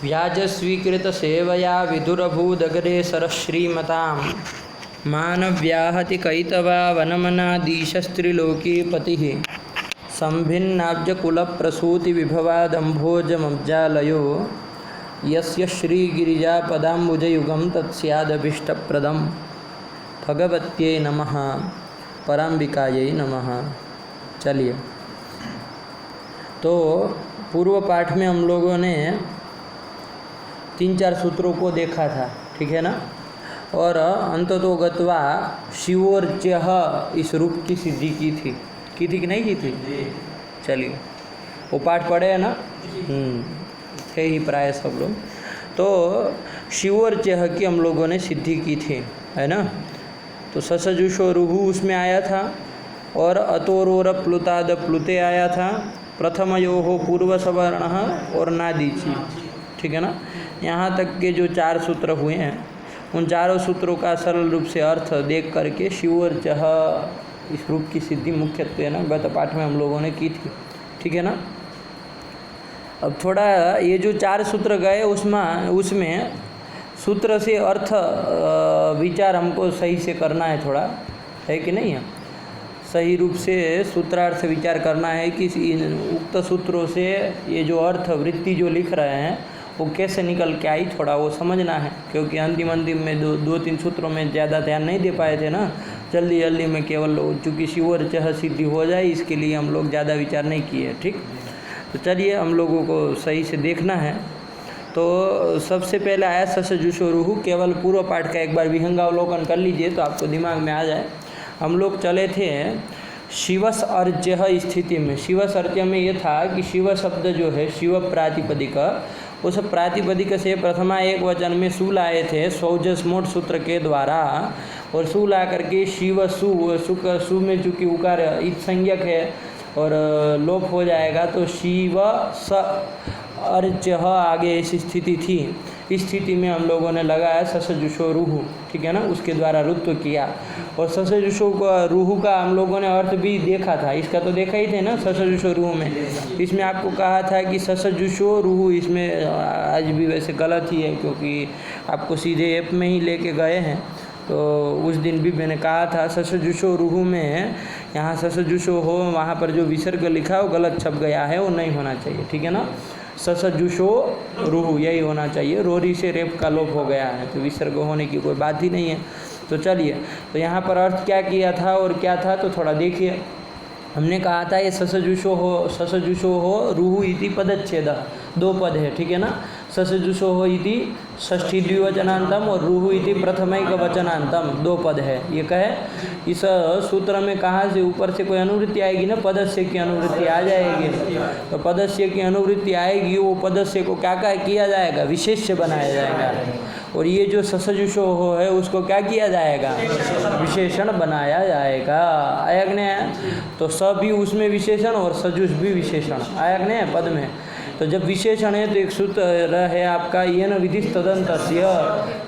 व्याजस्वीकृतसेवया विदुरभूदगरे सरश्रीमतां मानव्याहति कैतवा वनमनादीशस्त्रिलोकीपतिः संभिन्नाब्जकुलप्रसूतिविभवादम्भोजमब्जालयो यस्य श्रीगिरिजापदाम्बुजयुगं तत्स्यादभीष्टप्रदं। भगवत्यै नमः, पराम्बिकायै नमः। चलिए, तो पूर्व पाठ में हम लोगों ने 3-4 सूत्रों को देखा था, ठीक है ना। और अंततो गत्वा शिवोर्च्यः इस रूप की सिद्धि की थी कि नहीं की थी? चलिए, वो पाठ पढ़े है ना, थे ही प्राय सब लोग। तो शिवोर्च्यः की हम लोगों ने सिद्धि की थी, है ना। तो ससजुषो रुहु उसमें आया था, और अतोरोर प्लुताद प्लुते आया था। प्रथमयोः पूर्व सवर्णः और नादीची, ठीक है ना। यहाँ तक के जो 4 सूत्र हुए हैं, उन चारों सूत्रों का सरल रूप से अर्थ देख करके शिवोर्चः इस रूप की सिद्धि मुख्यत्व है ना गत पाठ में हम लोगों ने की थी, ठीक है ना। अब थोड़ा ये जो 4 सूत्र गए उसमें सूत्र से अर्थ विचार हमको सही से करना है, थोड़ा है कि नहीं है। सही रूप से सूत्रार्थ विचार करना है कि इन उक्त सूत्रों से ये जो अर्थ वृत्ति जो लिख रहे हैं वो कैसे निकल के आई, थोड़ा वो समझना है। क्योंकि अंतिम में 2-3 सूत्रों में ज़्यादा ध्यान नहीं दे पाए थे ना, जल्दी में केवल चूँकि शिवोर्चः सिद्धि हो जाए इसके लिए हम लोग ज़्यादा विचार नहीं किए, ठीक। तो चलिए, हम लोगों को सही से देखना है। तो सबसे पहले आया ससजुषो रुहु। केवल पूर्व पाठ का एक बार विहंगावलोकन कर लीजिए तो आपको दिमाग में आ जाए। हम लोग चले थे शिवस अर्च्यः स्थिति में। शिवस अर्च्य में ये था कि शिव शब्द जो है शिव प्रातिपदिक, उस प्रातिपदिक से प्रथमा एक वचन में सु लाए थे स्वजस्मोट सूत्र के द्वारा, और सु ला करके शिव सु में चूँकि उकार इत संज्ञक है और लोप हो जाएगा तो शिव स अर्च्यः आगे ऐसी स्थिति थी। इस स्थिति में हम लोगों ने लगाया ससजुषो रुहु, ठीक है ना, उसके द्वारा रुत्व किया। और ससजुषो रुहु का हम लोगों ने अर्थ भी देखा था, इसका तो देखा ही थे ना ससजुषो रुहु में। इसमें आपको कहा था कि ससजुषो रुहु, इसमें आज भी वैसे गलत ही है क्योंकि आपको सीधे ऐप में ही लेके गए हैं। तो उस दिन भी मैंने कहा था ससजुषो रुहु में यहाँ ससजुषो हो, वहाँ पर जो विसर्ग लिखा है वो गलत छप गया है, वो नहीं होना चाहिए, ठीक है ना। ससजुषो रुहु यही होना चाहिए। रोरी से रेप का लोप हो गया है तो विसर्ग होने की कोई बात ही नहीं है। तो चलिए, तो यहाँ पर अर्थ क्या किया था और क्या था तो थोड़ा देखिए। हमने कहा था ये ससजुषो हो रुहु इति पदच्छेद, 2 पद है, ठीक है ना। ससजुषो हो इति षष्ठी द्विवचनांतम और रुहु इति प्रथमैक वचनांतम, 2 पद है। ये कहे इस सूत्र में कहाँ से ऊपर से कोई अनुवृत्ति आएगी ना, पदस्य की अनुवृत्ति आ जाएगी। तो पदस्य की अनुवृत्ति आएगी, वो पदस्य को क्या किया जाएगा, विशेष्य बनाया जाएगा। और ये जो ससजुषो हो है उसको क्या किया जाएगा, विशेषण बनाया जाएगा। आयग्ने तो स भी उसमें विशेषण और सजुष भी विशेषण आयग्ने पद में। तो जब विशेषण है तो एक सूत्र है आपका येन विधि तदंतस्य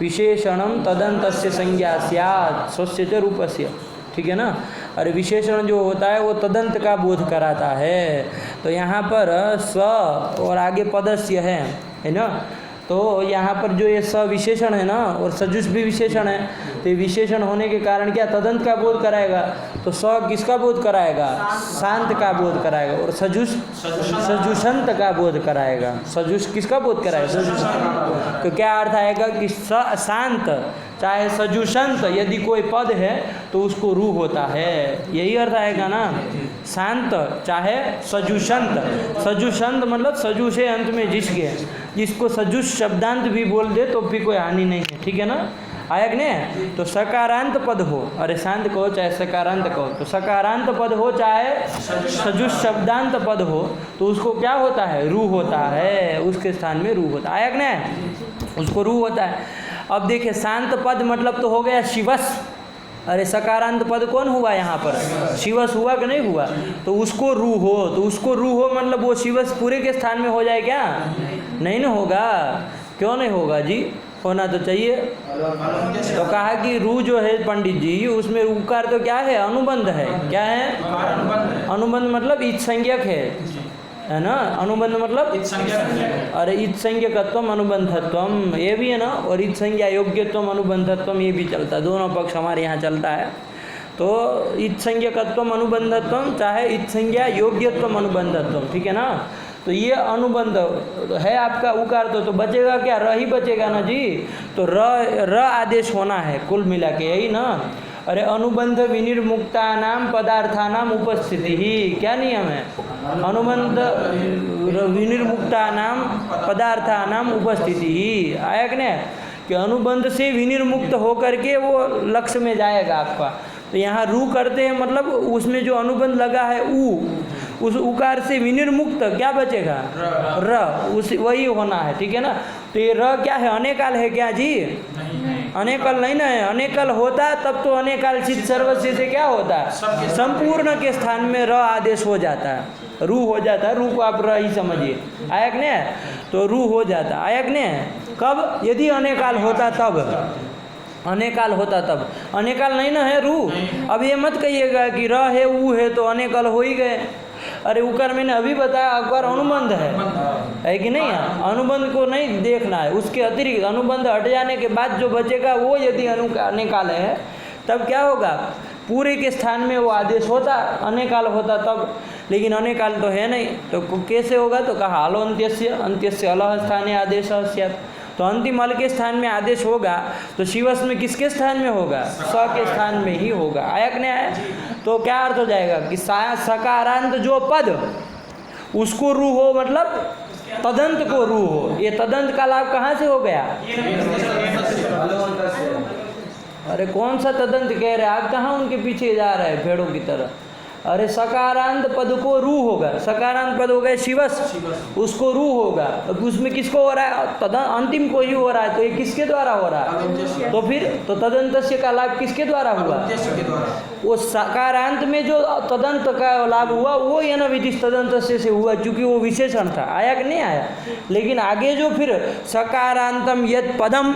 विशेषणम तदंतस्य संज्ञा स्यात् स्वस्य च रूपस्य, ठीक है ना। और विशेषण जो होता है वो तदंत का बोध कराता है। तो यहाँ पर स और आगे पदस्य है ना। तो यहाँ पर जो ये स विशेषण है ना और सजुष भी विशेषण है, तो ये विशेषण होने के कारण क्या तदंत का बोध कराएगा। तो स किसका बोध कराएगा, शांत का बोध कराएगा। और सजुष सजुषंत का बोध कराएगा। सजुष किसका बोध कराएगा, सजुष। तो क्या अर्थ आएगा कि शांत चाहे सजुषंत यदि कोई पद है तो उसको रू होता है, यही अर्थ आएगा ना। शांत चाहे सजुषंत, सजुषंत मतलब सजुष है अंत में जिसको सजुष शब्दांत भी बोल दे तो भी कोई हानि नहीं है, ठीक है ना। आया कि नहीं। तो सकारांत पद हो, अरे शांत कहो चाहे सकारांत कहो, तो सकारांत पद हो चाहे सजुष शब्दांत पद हो तो उसको क्या होता है, रू होता है, उसके स्थान में रू होता है। आया कि नहीं, उसको रू होता है। अब देखिए, शांत पद मतलब तो हो गया शिवस। अरे सकारांत पद कौन हुआ यहाँ पर, शिवस हुआ कि नहीं हुआ। तो उसको रू हो, तो उसको रू हो मतलब वो शिवस पूरे के स्थान में हो जाए क्या, नहीं ना होगा। क्यों नहीं होगा जी, होना तो चाहिए। तो कहा कि रू जो है पंडित जी उसमें उकार तो क्या है, अनुबंध है। क्या है, अनुबंध मतलब इत संज्ञक है। है ना। अनुबंध मतलब अरे इत्संज्ञकत्वम अनुबंधत्वम ये भी है ना, और इत्संज्ञा योग्यत्वम अनुबंधत्वम ये भी चलता है, दोनों पक्ष हमारे यहाँ चलता है। तो इत्संज्ञकत्वम अनुबंधत्वम चाहे इत्संज्ञा योग्यत्वम अनुबंधत्वम, ठीक है ना। तो ये अनुबंध है आपका उकार तो बचेगा क्या, र ही बचेगा ना जी। तो र आदेश होना है कुल मिला के, यही ना। अरे अनुबंध विनिर्मुक्ता नाम पदार्थानाम उपस्थिति ही क्या नियम है, अनुबंध विनिर्मुक्ता नाम पदार्थानाम उपस्थिति ही आया कि नहीं, कि अनुबंध से विनिर्मुक्त होकर के वो लक्ष्य में जाएगा आपका। तो यहाँ रू करते हैं मतलब उसमें जो अनुबंध लगा है उस उकार से विनिर्मुक्त क्या बचेगा, र उस वही होना है, ठीक है ना। तो ये र क्या है, अनेकाल है क्या जी, अनेकाल नहीं ना है। अनेकाल होता तब तो अनेकाल चित सर्वस्व से क्या होता है, संपूर्ण के स्थान में र आदेश हो जाता है, रू हो जाता है। रू को आप र ही समझिए, आयक ने तो रू हो जाता, आयक ने कब, यदि अनेकाल होता तब, अनेकाल होता तब। अनेकाल नहीं ना है रू। अब ये मत कहिएगा कि र है ऊ है तो अनेकाल हो ही गए। अरे उकार मैंने अभी बताया अकार अनुबंध है कि नहीं है, अनुबंध को नहीं देखना है, उसके अतिरिक्त अनुबंध हट जाने के बाद जो बचेगा वो यदि अनेकाल है तब क्या होगा, पूरे के स्थान में वो आदेश होता, अनेकाल होता तब। लेकिन अनेकाल तो है नहीं, तो कैसे होगा, तो कहा हलो अंत्यस्य, अंत्यस्य अलह स्थाने आदेश स्यात्। तो अंतिम अल के स्थान में आदेश होगा तो शिवस में किसके स्थान में होगा, स के स्थान में ही होगा। आयक ने आया तो क्या अर्थ हो जाएगा कि सकारांत जो पद उसको रू हो, मतलब तदंत को रू हो। ये तदंत का लाभ कहाँ से हो गया, अरे कौन सा तदंत कह रहे हैं आप, कहाँ उनके पीछे जा रहे हैं भेड़ों की तरह। अरे सकारांत पद को रू होगा, सकारांत पद हो गए शिवस, उसको रू होगा। तो उसमें किसको हो रहा है, अंतिम को ही हो रहा है, तो ये किसके द्वारा हो रहा है, तो फिर तो तदंतस्य का लाभ किसके द्वारा हुआ, वो सकारांत में जो तदंत का लाभ हुआ वो ये न विधि तदंतस्य से हुआ, चूंकि वो विशेषण था। आया कि नहीं आया। लेकिन आगे जो फिर सकारांतम यद पदम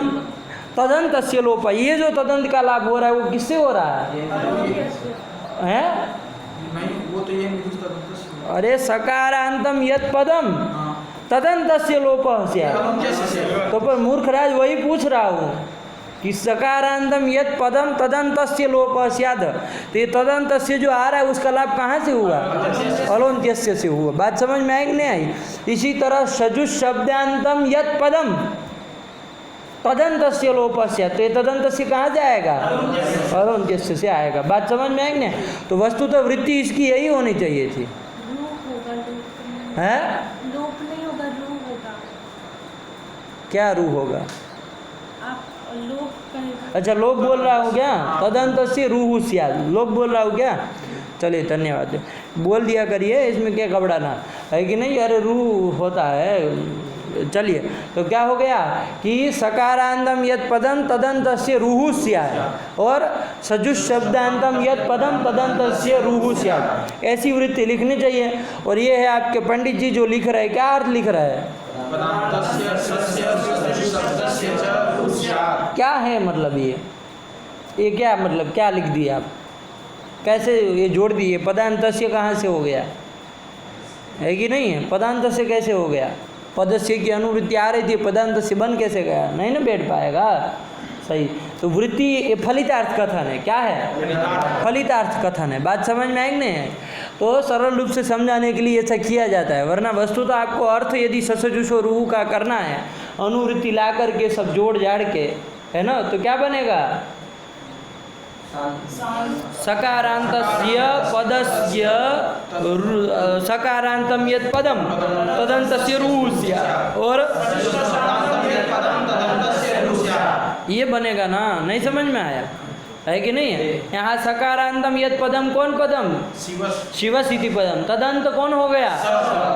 तदंतस्य लोप, ये जो तदंत का लाभ हो रहा है वो किससे हो रहा है, नहीं वो तो ये अरे सकारांतम यत पदम तदंतस्य लोपः, तो पर मूर्खराज वही पूछ रहा हूँ कि सकारांतम यत पदम तदंतस्य लोपः स्यात्। तो ये तदंतस्य जो आ रहा है उसका लाभ कहाँ से हुआ, अलोन्त्यस्य से हुआ। बात समझ में आई कि नहीं आई। इसी तरह सजुष शब्दांतम यत पदम तदंतस्य लोपः स्यात्, तो ये तदंतस्य कहाँ से आएगा, अलोन्त्यस्य से आएगा। बात समझ में आएगी ना। तो वस्तु तो वृत्ति इसकी यही होनी चाहिए थी, है लोप नहीं होगा, रू होगा। क्या रू होगा, आप लोप कहेगा। अच्छा लोप बोल रहा हूँ क्या, तदंतस्य रूहु स्यात्, लोप बोल रहा हूँ क्या। चलिए धन्यवाद, बोल दिया करिए, इसमें क्या घबराना है कि नहीं। अरे रू होता है। चलिए तो क्या हो गया कि सकारांतम यत पदम तदंतस्य रूहु स्यात् और सजुष शब्दांतम यत पदम तदंतस्य रूहु स्यात्, ऐसी वृत्ति लिखनी चाहिए। और ये है आपके पंडित जी जो लिख रहे हैं, क्या अर्थ लिख रहे हैं, क्या है मतलब ये क्या मतलब, क्या लिख दिए आप, कैसे ये जोड़ दिए, पदांतस्य कहाँ से हो गया, है कि नहीं है। पदांतस्य कैसे हो गया, पदस्य की अनुवृत्ति आ रही थी, पदांत से बन कैसे गया, नहीं ना बैठ पाएगा। सही। तो वृत्ति ये फलितार्थ कथन है, क्या है, फलितार्थ कथन है। बात समझ में आएगी नहीं। तो सरल रूप से समझाने के लिए ऐसा किया जाता है, वरना वस्तु तो आपको अर्थ यदि ससजुषो रूह का करना है, अनुवृत्ति ला करके सब जोड़ जाड़ के, है ना, तो क्या बनेगा, सकारांतस्य पदस्य सकारांतम यत् पदम तदंतस्य रूह स्यात्, और ये बनेगा ना। नहीं समझ में आया है कि नहीं है। यहाँ सकारांतम यत् पदम, कौन पदम, शिवस इति पदम, तदंत कौन हो गया,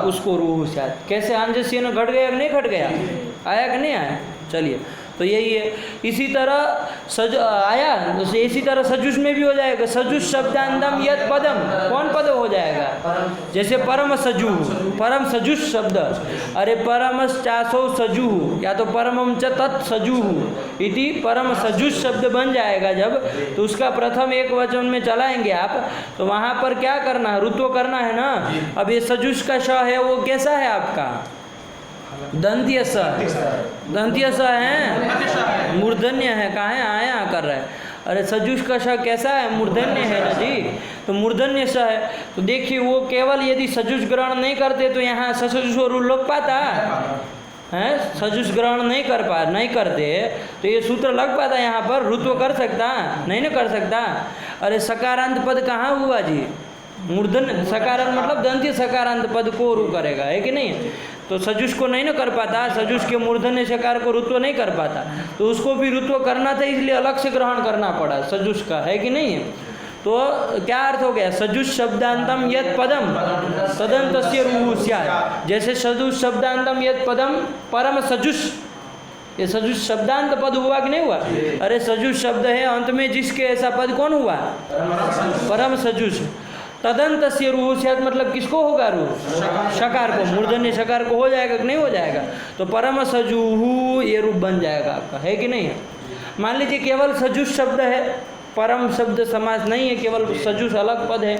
उसको रूह स्यात्। कैसे आंजस्य न घट गया कि नहीं घट गया, आया कि नहीं आया। चलिए तो यही है। इसी तरह आया तो इसी तरह सजुष में भी हो जाएगा। सजुष शब्दांतम यद पदम, कौन पद हो जाएगा? जैसे परम सजु, परम सजुष शब्द, अरे परमश्चासो सजु या तो परमम च तत् सजु इति परम सजुष शब्द बन जाएगा जब, तो उसका प्रथम एक वचन में चलाएंगे आप, तो वहाँ पर क्या करना है? रुत्व करना है ना। अब ये सजुष का श है वो कैसा है आपका? दंत्य स, दंत्य स है, मूर्धन्य है। कहाँ है? आया कर रहा है। अरे सजुष का श कैसा है? मूर्धन्य है ना जी, तो मूर्धन्य स है। तो देखिए वो केवल यदि सजुष ग्रहण नहीं करते तो यहाँ सजुष और लोग पाता है, सजुष ग्रहण नहीं करते तो ये सूत्र लग पाता यहाँ पर? रुत्व कर सकता? नहीं ना कर सकता। अरे सकारांत पद कहाँ हुआ जी? मूर्धन्य सकारांत मतलब दंत्य सकारांत पद को रू करेगा, है कि नहीं? तो सजुष को नहीं ना कर पाता, सजुष के मूर्धन्य सकार को रुत्व नहीं कर पाता, तो उसको भी रुत्व करना था, इसलिए अलग से ग्रहण करना पड़ा सजुष का, है कि नहीं? तो क्या अर्थ हो गया? सजुष शब्दांतम यद पदम तदंतस्य रूह स्यात्। जैसे सजुष शब्दांतम यद पदम परम सजुष, ये सजुष शब्दांत पद हुआ कि नहीं हुआ? अरे सजुष शब्द है अंत में जिसके ऐसा पद कौन हुआ? परम सजुष। तदंतस्य रूह स्यात् मतलब किसको होगा रूह? शकार को, मूर्धन्य शकार को हो जाएगा कि नहीं हो जाएगा? तो परम सजुहु ये रूप बन जाएगा आपका, है कि नहीं? मान लीजिए केवल सजुष शब्द है, परम शब्द समास नहीं है, केवल सजुष अलग पद है,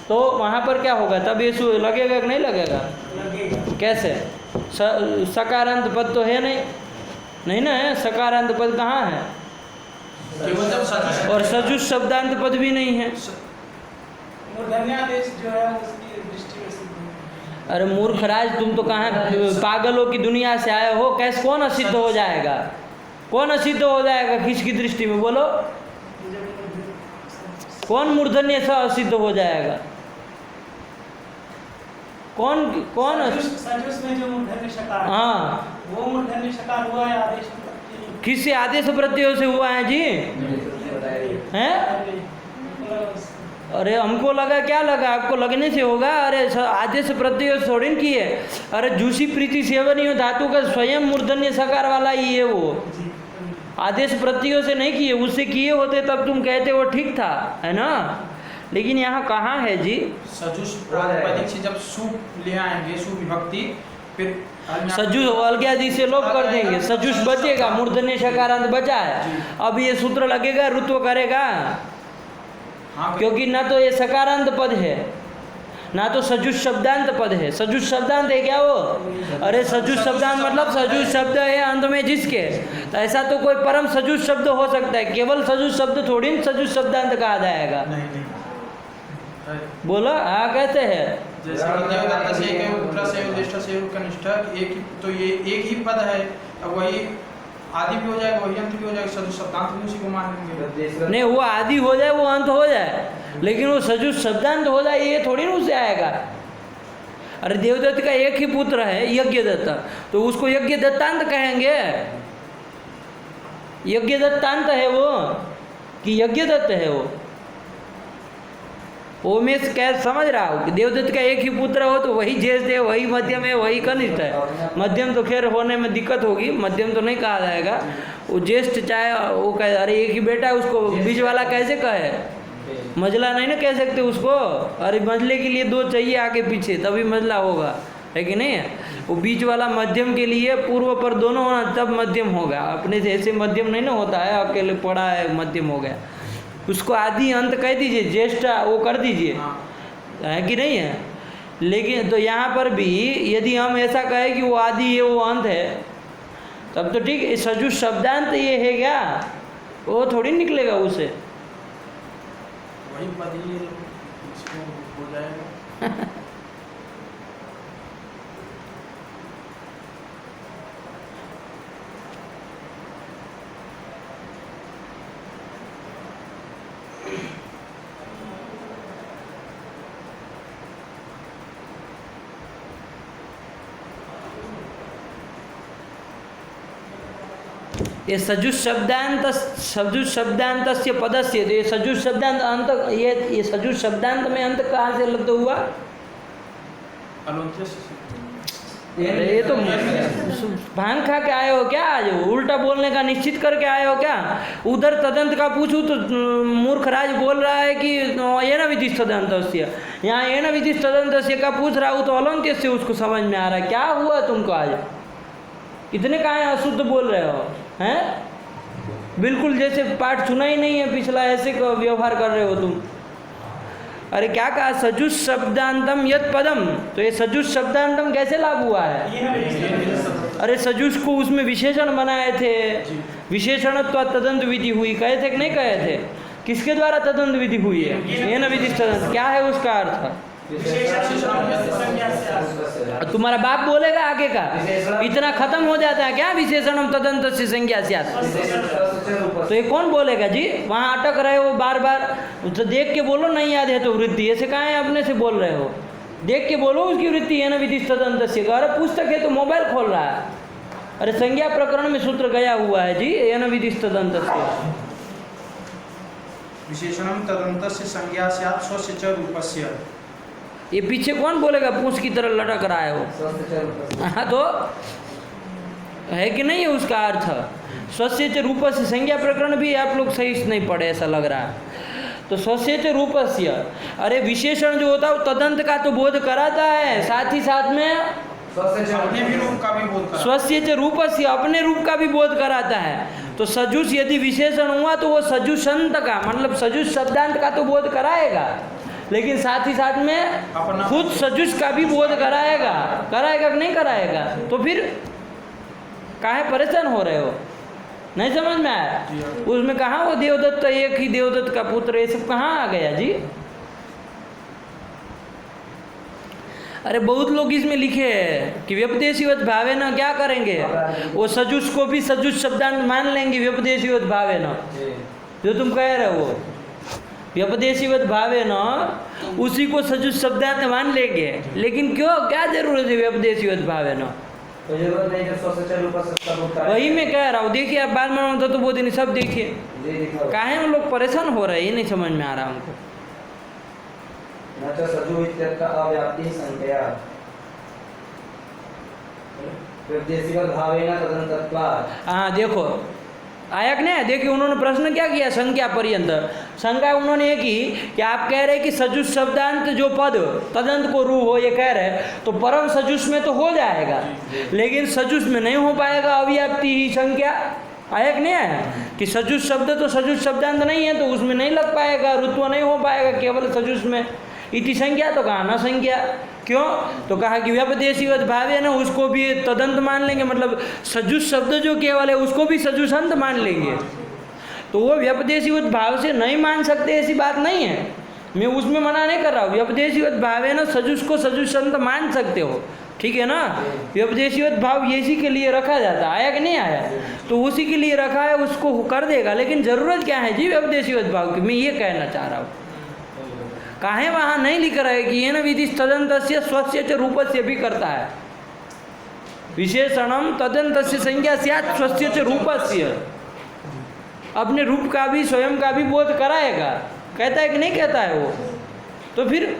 तो वहाँ पर क्या होगा? तब ये लगेगा कि नहीं लगेगा? कैसे? सकारांत पद तो है नहीं ना है, सकारांत पद कहाँ है? और सजुष शब्दांत पद भी नहीं है। जो है उसकी दृष्टि में सिद्ध है। अरे मूर्खराज, तुम तो कहाँ पागलों की दुनिया से आए हो? कैसे कौन असिद्ध हो जाएगा? कौन असिद्ध हो जाएगा किसकी दृष्टि में? बोलो, कौन मूर्धन्य से असिद्ध हो जाएगा? कौन सजुष में जो मूर्धन्य शकार, हाँ, वो मूर्धन्य शकार हुआ है आदेश? किससे आदेश प्रत्यय से हुआ है जी? हैं? अरे हमको लगा, क्या लगा आपको? लगने से होगा? अरे आदेश प्रत्यय थोड़ी न किए। अरे जूसी प्रीति सेवनीय धातु का स्वयं मूर्धन्य सकार वाला ही है वो, आदेश प्रत्ययों से नहीं किए, उससे किए होते तब तुम कहते वो ठीक था, है ना? लेकिन यहाँ कहाँ है जी? सजुष प्रातिपदिक से जब सु ले आएंगे, सु विभक्ति, फिर सजुष अलग्यादि से लोप कर देंगे, सजुष बचेगा, मूर्धन्य शकारांत बचा है। अब ये सूत्र लगेगा, रुत्व करेगा, क्योंकि ना तो ये सकारांत पद है ना तो सजुष शब्दांत पद है। सजुष शब्दांत है क्या वो? अरे सजुष शब्दांत मतलब सजुष शब्द है अंत में जिसके, तो ऐसा तो कोई परम सजुष शब्द हो सकता है, केवल सजुष शब्द थोड़ी सजुष शब्दांत कहा जाएगा। नहीं। बोलो, हाँ कहते हैं। जैसे कि देवदत्त से एक उत्तरा से उद्दिष्ट से कनिष्ठ, एक ही, तो ये एक ही पद है, अब वही आदि भी हो जाएगा, वही अंत भी हो जाएगा, सजुष शब्दांत भी उसी को मान लेंगे। नहीं, वो आदि हो जाए, वो अंत हो जाए, लेकिन वो सजुष शब्दांत हो जाए ये थोड़ी ना उससे आएगा। अरे देवदत्त का एक ही पुत्र है यज्ञ दत्त, तो उसको यज्ञ दत्तांत कहेंगे? यज्ञ दत्तांत है वो कि यज्ञ दत्त है वो मैं क्या समझ रहा हूँ कि देवदत्त का एक ही पुत्र हो तो वही ज्येष्ठ है, वही मध्यम है, वही कनिष्ठ है। मध्यम तो खैर होने में दिक्कत होगी, मध्यम तो नहीं कहा जाएगा। वो ज्येष्ठ चाहे वो कहे, अरे एक ही बेटा है, उसको बीच वाला कैसे कहे? मजला नहीं ना कह सकते उसको। अरे मजले के लिए दो चाहिए आगे पीछे, तभी मजला होगा, है कि नहीं? वो बीच वाला मध्यम के लिए पूर्व पर दोनों होना, तब मध्यम होगा। अपने से ऐसे मध्यम नहीं ना होता है, अकेले पड़ा है मध्यम हो गया। उसको आदि अंत कह दीजिए, ज्येष्ठ वो कर दीजिए, है कि नहीं है? लेकिन तो यहाँ पर भी यदि हम ऐसा कहें कि वो आदि है वो अंत है, तब तो ठीक है। सजुष शब्दांत ये है क्या? वो थोड़ी निकलेगा उसे। वही पद ही इसको हो जाएगा। ये सजुष शब्दांत से पदस्य, तो ये सजुष शब्दांत अंत, ये सजुष शब्दांत में अंत कहाँ से लब्ध हुआ? अलोच्य ये तो भांग खा के आए हो क्या? आज उल्टा बोलने का निश्चित करके आए हो क्या? उधर तदंत का पूछूं तो मूर्खराज बोल रहा है कि ये न विधिष्ठ तदंतस्य, यहाँ ये न विधिष्ठ तदंतस्य का पूछ रहा हूँ तो अलंत्य से उसको समझ में आ रहा है। क्या हुआ तुमको आज? इतने काहे अशुद्ध बोल रहे हो हैं? बिल्कुल जैसे पाठ सुना ही नहीं है पिछला, ऐसे व्यवहार कर रहे हो तुम। अरे क्या कहा? सजुष शब्दांतम यत पदम, तो ये सजुष शब्दांतम कैसे लागू हुआ है? अरे सजुष को उसमें विशेषण बनाए थे, विशेषणत्व तदंत विधि हुई, कहे थे कि नहीं कहे थे? किसके द्वारा तदंत विधि हुई है? ये न विधि तदंत, क्या है उसका अर्थ? तुम्हारा बाप बोलेगा आगे का, इतना खत्म हो जाता है क्या? विशेषणम तदंत से संज्ञा स्यात्, तो ये कौन बोलेगा जी? वहाँ अटक रहे हो बार बार, तो देख के बोलो, नहीं याद है तो वृत्ति, ऐसे कहाँ है अपने से बोल रहे हो? देख के बोलो उसकी वृत्ति है ना विधिष्ठ तदंत से। अरे पुस्तक है तो मोबाइल खोल रहा है। अरे संज्ञा प्रकरण में सूत्र गया हुआ है जी, ये ना विधिष्ठ तदंत से। विशेषणम तदंतस्य संज्ञा स्यात् स्वस्य च रूपस्य। ये पीछे कौन बोलेगा? पूछ की तरह लटक रहा है वो। हाँ तो है कि नहीं है उसका अर्थ? स्वस्य च रूपस्य, संज्ञा प्रकरण भी आप लोग सही से नहीं पढ़े ऐसा लग रहा है। तो स्वस्य च रूपस्य, अरे विशेषण जो होता है वो तदंत का तो बोध कराता है, साथ ही साथ में अपने भी रूप का भी बोध कराता है। स्वस्य च रूपस्य, अपने रूप का भी बोध कराता है। तो सजुष यदि विशेषण हुआ तो वो सजुषंत का मतलब सजुष शब्दांत का तो बोध कराएगा, लेकिन साथ ही साथ में खुद सजुष का भी बोध कराएगा। कराएगा कि नहीं कराएगा? तो फिर काहे परेशान हो रहे हो? नहीं समझ में आया? उसमें कहाँ वो देवदत्त, एक ही देवदत्त का पुत्र, ये सब कहाँ आ गया जी? अरे बहुत लोग इसमें लिखे हैं कि व्यपदेशीवत भावे न क्या करेंगे, वो सजुष को भी सजुष शब्दांत मान लेंगे व्यपदेशीवत भावे न, जो तुम कह रहे हो व्यपदेशीवत भावे न, उसी को सजुष शब्दांत मान लेंगे। लेकिन क्यों, क्या जरूरत है व्यपदेशीवत भावे न? तो जरूरत नहीं है स्वस्य रूप से। वही मैं कह रहा हूँ। देखिए आप बाल में तो वो दिन सब देखिए, काहे हम लोग परेशान हो रहे हैं, ये नहीं समझ में आ रहा हमको। न च सजु इत्यत्र अव्याप्ति संज्ञा व्यपदेशीवत भावेन तदन्तत्वात्। हाँ देखो आया कि नहीं? देखिए उन्होंने प्रश्न क्या किया, संज्ञा पर्यंत। शंका उन्होंने ये की कि आप कह रहे कि सजुष शब्दांत जो पद तदंत को रू हो, ये कह रहे तो परम सजुष में तो हो जाएगा, लेकिन सजुष में नहीं हो पाएगा, अव्याप्ति ही संज्ञा। आया कि नहीं आया? कि सजुष शब्द तो सजुष शब्दांत नहीं है तो उसमें नहीं लग पाएगा, रुत्व नहीं हो पाएगा केवल सजुष में। इति संज्ञा तो कहा न संज्ञा, क्यों? तो कहा कि व्यपदेशीवत भावे ना, उसको भी तदंत मान लेंगे, मतलब सजुष शब्द जो केवल है उसको भी सजुषंत मान लेंगे। तो वो व्यपदेशीवत भाव से नहीं मान सकते ऐसी बात नहीं है, मैं उसमें मना नहीं कर रहा हूँ। व्यपदेशीवत भावे ना सजुष को सजुषंत मान सकते हो, ठीक है ना? व्यपदेशीवत भाव इसी के लिए रखा जाता, आया कि नहीं आया? तो उसी के लिए रखा है, उसको कर देगा। लेकिन जरूरत क्या है जी व्यपदेशीवत भाव की, मैं ये कहना चाह रहा हूँ। काहे वहाँ नहीं लिख रहा है कि ये न विधि तदंतस्य स्वस्य च रूपस्य भी करता है, विशेषणम तदंतस्य संज्ञा स्यात् स्वस्य च रूपस्य, अपने रूप का भी स्वयं का भी बोध कराएगा। कहता है कि नहीं कहता है वो? तो फिर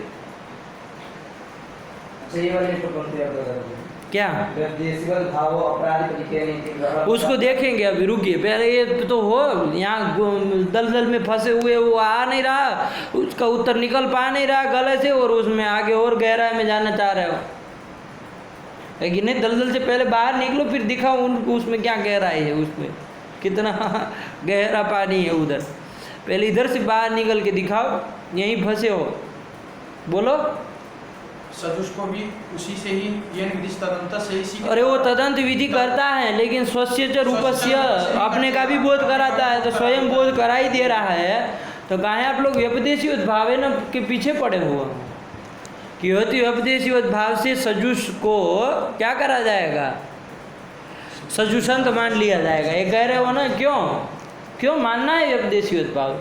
क्या भाव अपराध उसको देखेंगे अभी, रुकिए पहले ये तो हो। यहाँ दलदल में फंसे हुए वो आ नहीं रहा, उसका उत्तर निकल पा नहीं रहा गले से, और उसमें आगे और गहराई में जाना चाह रहे हो है कि नहीं? दलदल से पहले बाहर निकलो, फिर दिखाओ उनको उसमें क्या गहराई है, उसमें कितना गहरा पानी है उधर। पहले इधर से बाहर निकल के दिखाओ, यहीं फंसे हो। बोलो। सजुष को भी उसी से ही ये विधि तदंत से ही। अरे वो तदंत विधि करता है, लेकिन स्वस्य च रूपस्य अपने का भी बोध कराता है, तो स्वयं बोध करा ही दे रहा है। तो काहे आप लोग व्यपदेशीवत भावे न के पीछे पड़े हुए कि होती व्यपदेशीवत भाव से सजुष को क्या करा जाएगा? सजुषंत मान लिया जाएगा, ये कह रहे हो ना? क्यों क्यों मानना है व्यपदेशीवत भाव?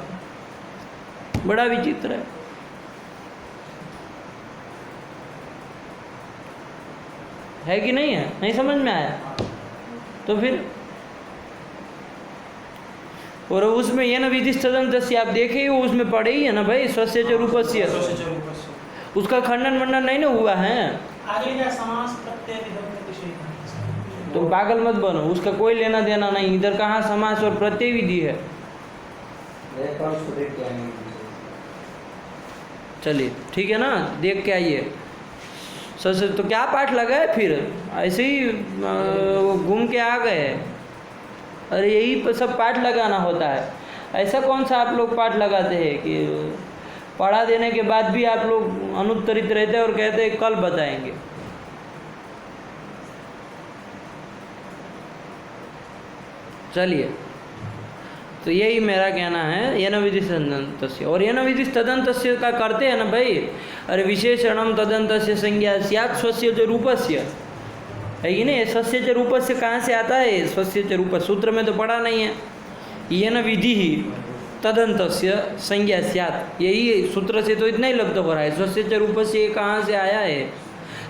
बड़ा विचित्र है। है कि नहीं है? नहीं समझ में आया? तो फिर और उसमें ये न विधि तदंत से आप देखे ही, उसमें पढ़े ही है ना भाई, स्वस्य च रूपस्य, उसका खंडन मंडन नहीं ना हुआ है। आगे क्या समास प्रत्यय विभक्ति विषय तुम पागल मत बनो, उसका कोई लेना देना नहीं। इधर कहाँ समास और प्रत्यय विधि है। चलिए ठीक है ना, देख के आइए। तो क्या पाठ लगा है फिर, ऐसे ही घूम के आ गए। अरे यही सब पाठ लगाना होता है। ऐसा कौन सा आप लोग पाठ लगाते हैं कि पढ़ा देने के बाद भी आप लोग अनुत्तरित रहते हैं और कहते हैं कल बताएंगे। चलिए, तो यही मेरा कहना है। येन विधि तदन्तस्य, और येन विधि तदन्तस्य का करते हैं ना भाई। अरे विशेषणम तदन्तस्य संज्ञा स्यात् स्वस्य च रूपस्य, है कि नहीं। स्वस्य च रूपस्य कहाँ से आता है, स्वस्य च रूप सूत्र में तो पढ़ा नहीं है। येन विधि तदन्तस्य संज्ञा स्यात्, यही सूत्र से तो इतना ही लब्ध हो रहा है। स्वस्य च रूपस्य ये कहाँ से आया है,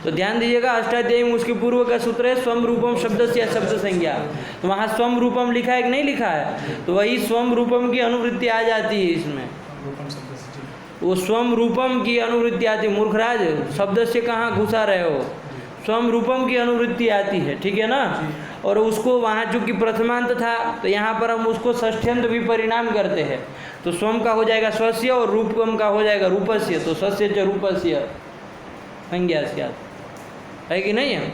तो ध्यान दीजिएगा। अष्टाध्यायी में उसके पूर्व का सूत्र है स्वम रूपम शब्द से शब्द संज्ञा। तो वहाँ स्वम रूपम लिखा है कि नहीं लिखा है, तो वही स्वम रूपम की अनुवृत्ति आ जाती है इसमें। वो स्वम रूपम की अनुवृत्ति आती है। मूर्खराज, शब्द से कहाँ घुसा रहे हो, स्वम रूपम की अनुवृत्ति आती है, ठीक है ना। और उसको वहाँ चूँकि प्रथमांत था, तो यहाँ पर हम उसको षष्ठ्यंत भी परिणाम करते हैं। तो स्वम का हो जाएगा स्वस्य और रूपम का हो जाएगा रूपस्य। तो स्वस्य च रूपस्य संज्ञा स्यात्, है कि नहीं है।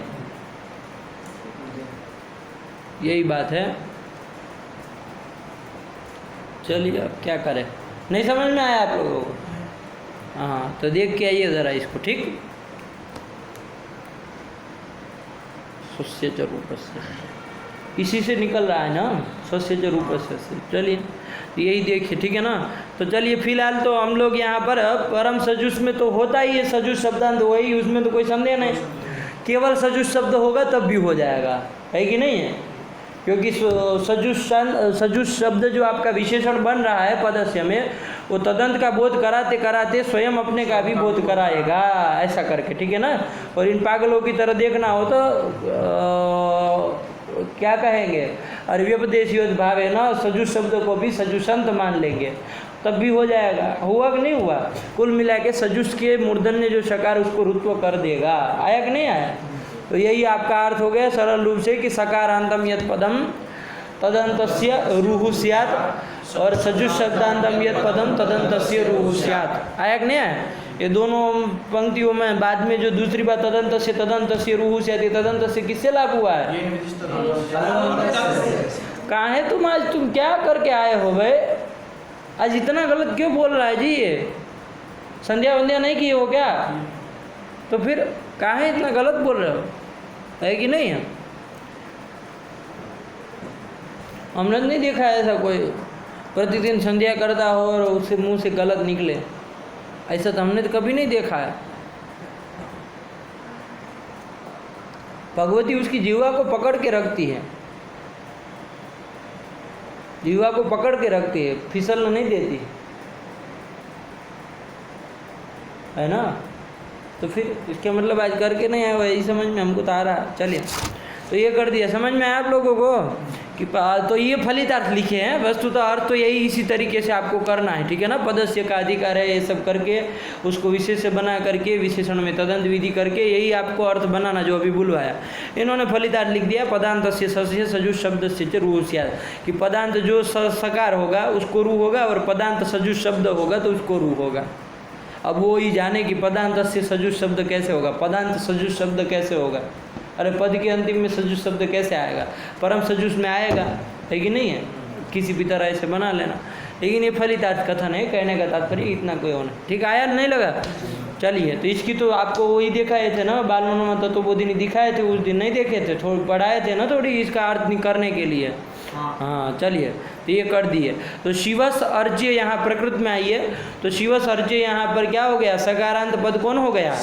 यही बात है। चलिए अब क्या करें, नहीं समझ में आया आप लोगों को। हाँ, तो देख के आइए ज़रा इसको, ठीक। स्वस्य च रूपस्य, इसी से निकल रहा है ना, स्वस्य च रूपस्य से। चलिए यही देखिए, ठीक है ना। तो चलिए फिलहाल तो हम लोग यहाँ पर परम सजुष में तो होता ही है सजुष शब्दांत, वही, उसमें तो कोई संदेह नहीं। केवल सजुष शब्द होगा तब भी हो जाएगा, है कि नहीं है। क्योंकि सजुष शब्द जो आपका विशेषण बन रहा है पदस्य में, वो तदंत का बोध कराते कराते स्वयं अपने का भी बोध कराएगा, ऐसा करके, ठीक है ना। और इन पागलों की तरह देखना हो तो क्या कहेंगे, अरव्यपदेशीयोज भाव है ना, सजुष शब्द को भी सजुषंत मान लेंगे, तब भी हो जाएगा। हुआ कि नहीं हुआ। कुल मिला के सजुष के मूर्धन्य जो शकार उसको रुत्व कर देगा। आया कि नहीं आया। तो यही आपका अर्थ हो गया सरल रूप से कि सकारांतम यत् पदम तदंतस्य रूहु स्यात्, और सजुष शब्दांतम यत् पदम तदंतस्य रूहु स्यात्। आया कि नहीं आया। ये दोनों पंक्तियों में बाद में जो दूसरी बात तदंतस्य रूहु स्यात्, तदंतस्य किससे लाभ हुआ है। कहाँ है तुम आज, तुम क्या करके आए हो भाई। आज इतना गलत क्यों बोल रहा है जी। ये संध्या वंध्या नहीं किए हो क्या, तो फिर कहाँ है इतना गलत बोल रहे हो, है कि नहीं है। हमने नहीं देखा ऐसा कोई प्रतिदिन संध्या करता हो और उससे मुंह से गलत निकले, ऐसा तो हमने तो कभी नहीं देखा है। भगवती उसकी जीवा को पकड़ के रखती है, जीवा को पकड़ के रखती है, फिसलने नहीं देती है ना। तो फिर इसके मतलब आज करके नहीं आया, यही समझ में हमको तो आ रहा। चलिए, तो ये कर दिया, समझ में आया आप लोगों को कि तो ये फलितार्थ लिखे हैं। वस्तुतः अर्थ तो यही इसी तरीके से आपको करना है, ठीक है ना। पदस्य का अधिकार है, ये सब करके उसको विशेष बना करके विशेषण में तदंत विधि करके यही आपको अर्थ बनाना जो अभी बुलवाया। इन्होंने फलितार्थ लिख दिया पदांतस्य सस्य सजुष शब्द से रू स्यात्, कि पदांत जो सकार होगा उसको रू होगा और पदांत सजुष शब्द होगा तो उसको रू होगा। अब वो ही जाने कि पदांत से सजुष शब्द कैसे होगा, पदांत सजुष शब्द कैसे होगा। अरे पद के अंतिम में सजुष शब्द कैसे आएगा, परम सजुष में आएगा, है कि नहीं है। किसी भी तरह ऐसे बना लेना, लेकिन ये फलितार्थ कथन है, कहने का तात्पर्य इतना कोई होना। ठीक आया नहीं लगा। चलिए, तो इसकी तो आपको वही दिखाए थे ना, बाल मनोमत तो वो दिन दिखाए थे, उस दिन नहीं देखे थे, थोड़ी पढ़ाए थे ना थोड़ी इसका अर्थ करने के लिए। हाँ चलिए, तो ये कर दिए। तो शिवस अर्ज्य यहाँ प्रकृत में आइए, तो शिवस अर्ज्य यहाँ पर क्या हो गया, सकारांत पद कौन हो गया,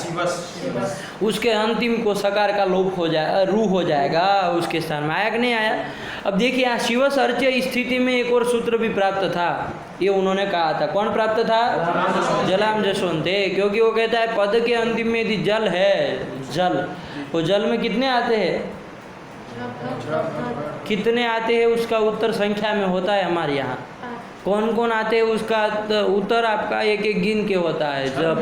उसके अंतिम को सकार का लोप हो जाए, रू हो जाएगा उसके स्थान में। आया कि नहीं आया। अब देखिए यहाँ शिवस अर्ज्य स्थिति में एक और सूत्र भी प्राप्त था, ये उन्होंने कहा था। कौन प्राप्त था, जलाम जसवंते, क्योंकि वो कहता है पद के अंतिम में यदि जल है, जल, वो जल में कितने आते हैं, कितने आते हैं उसका उत्तर संख्या में होता है हमारे यहाँ। कौन कौन आते हैं उसका उत्तर आपका एक एक गिन के होता है। जब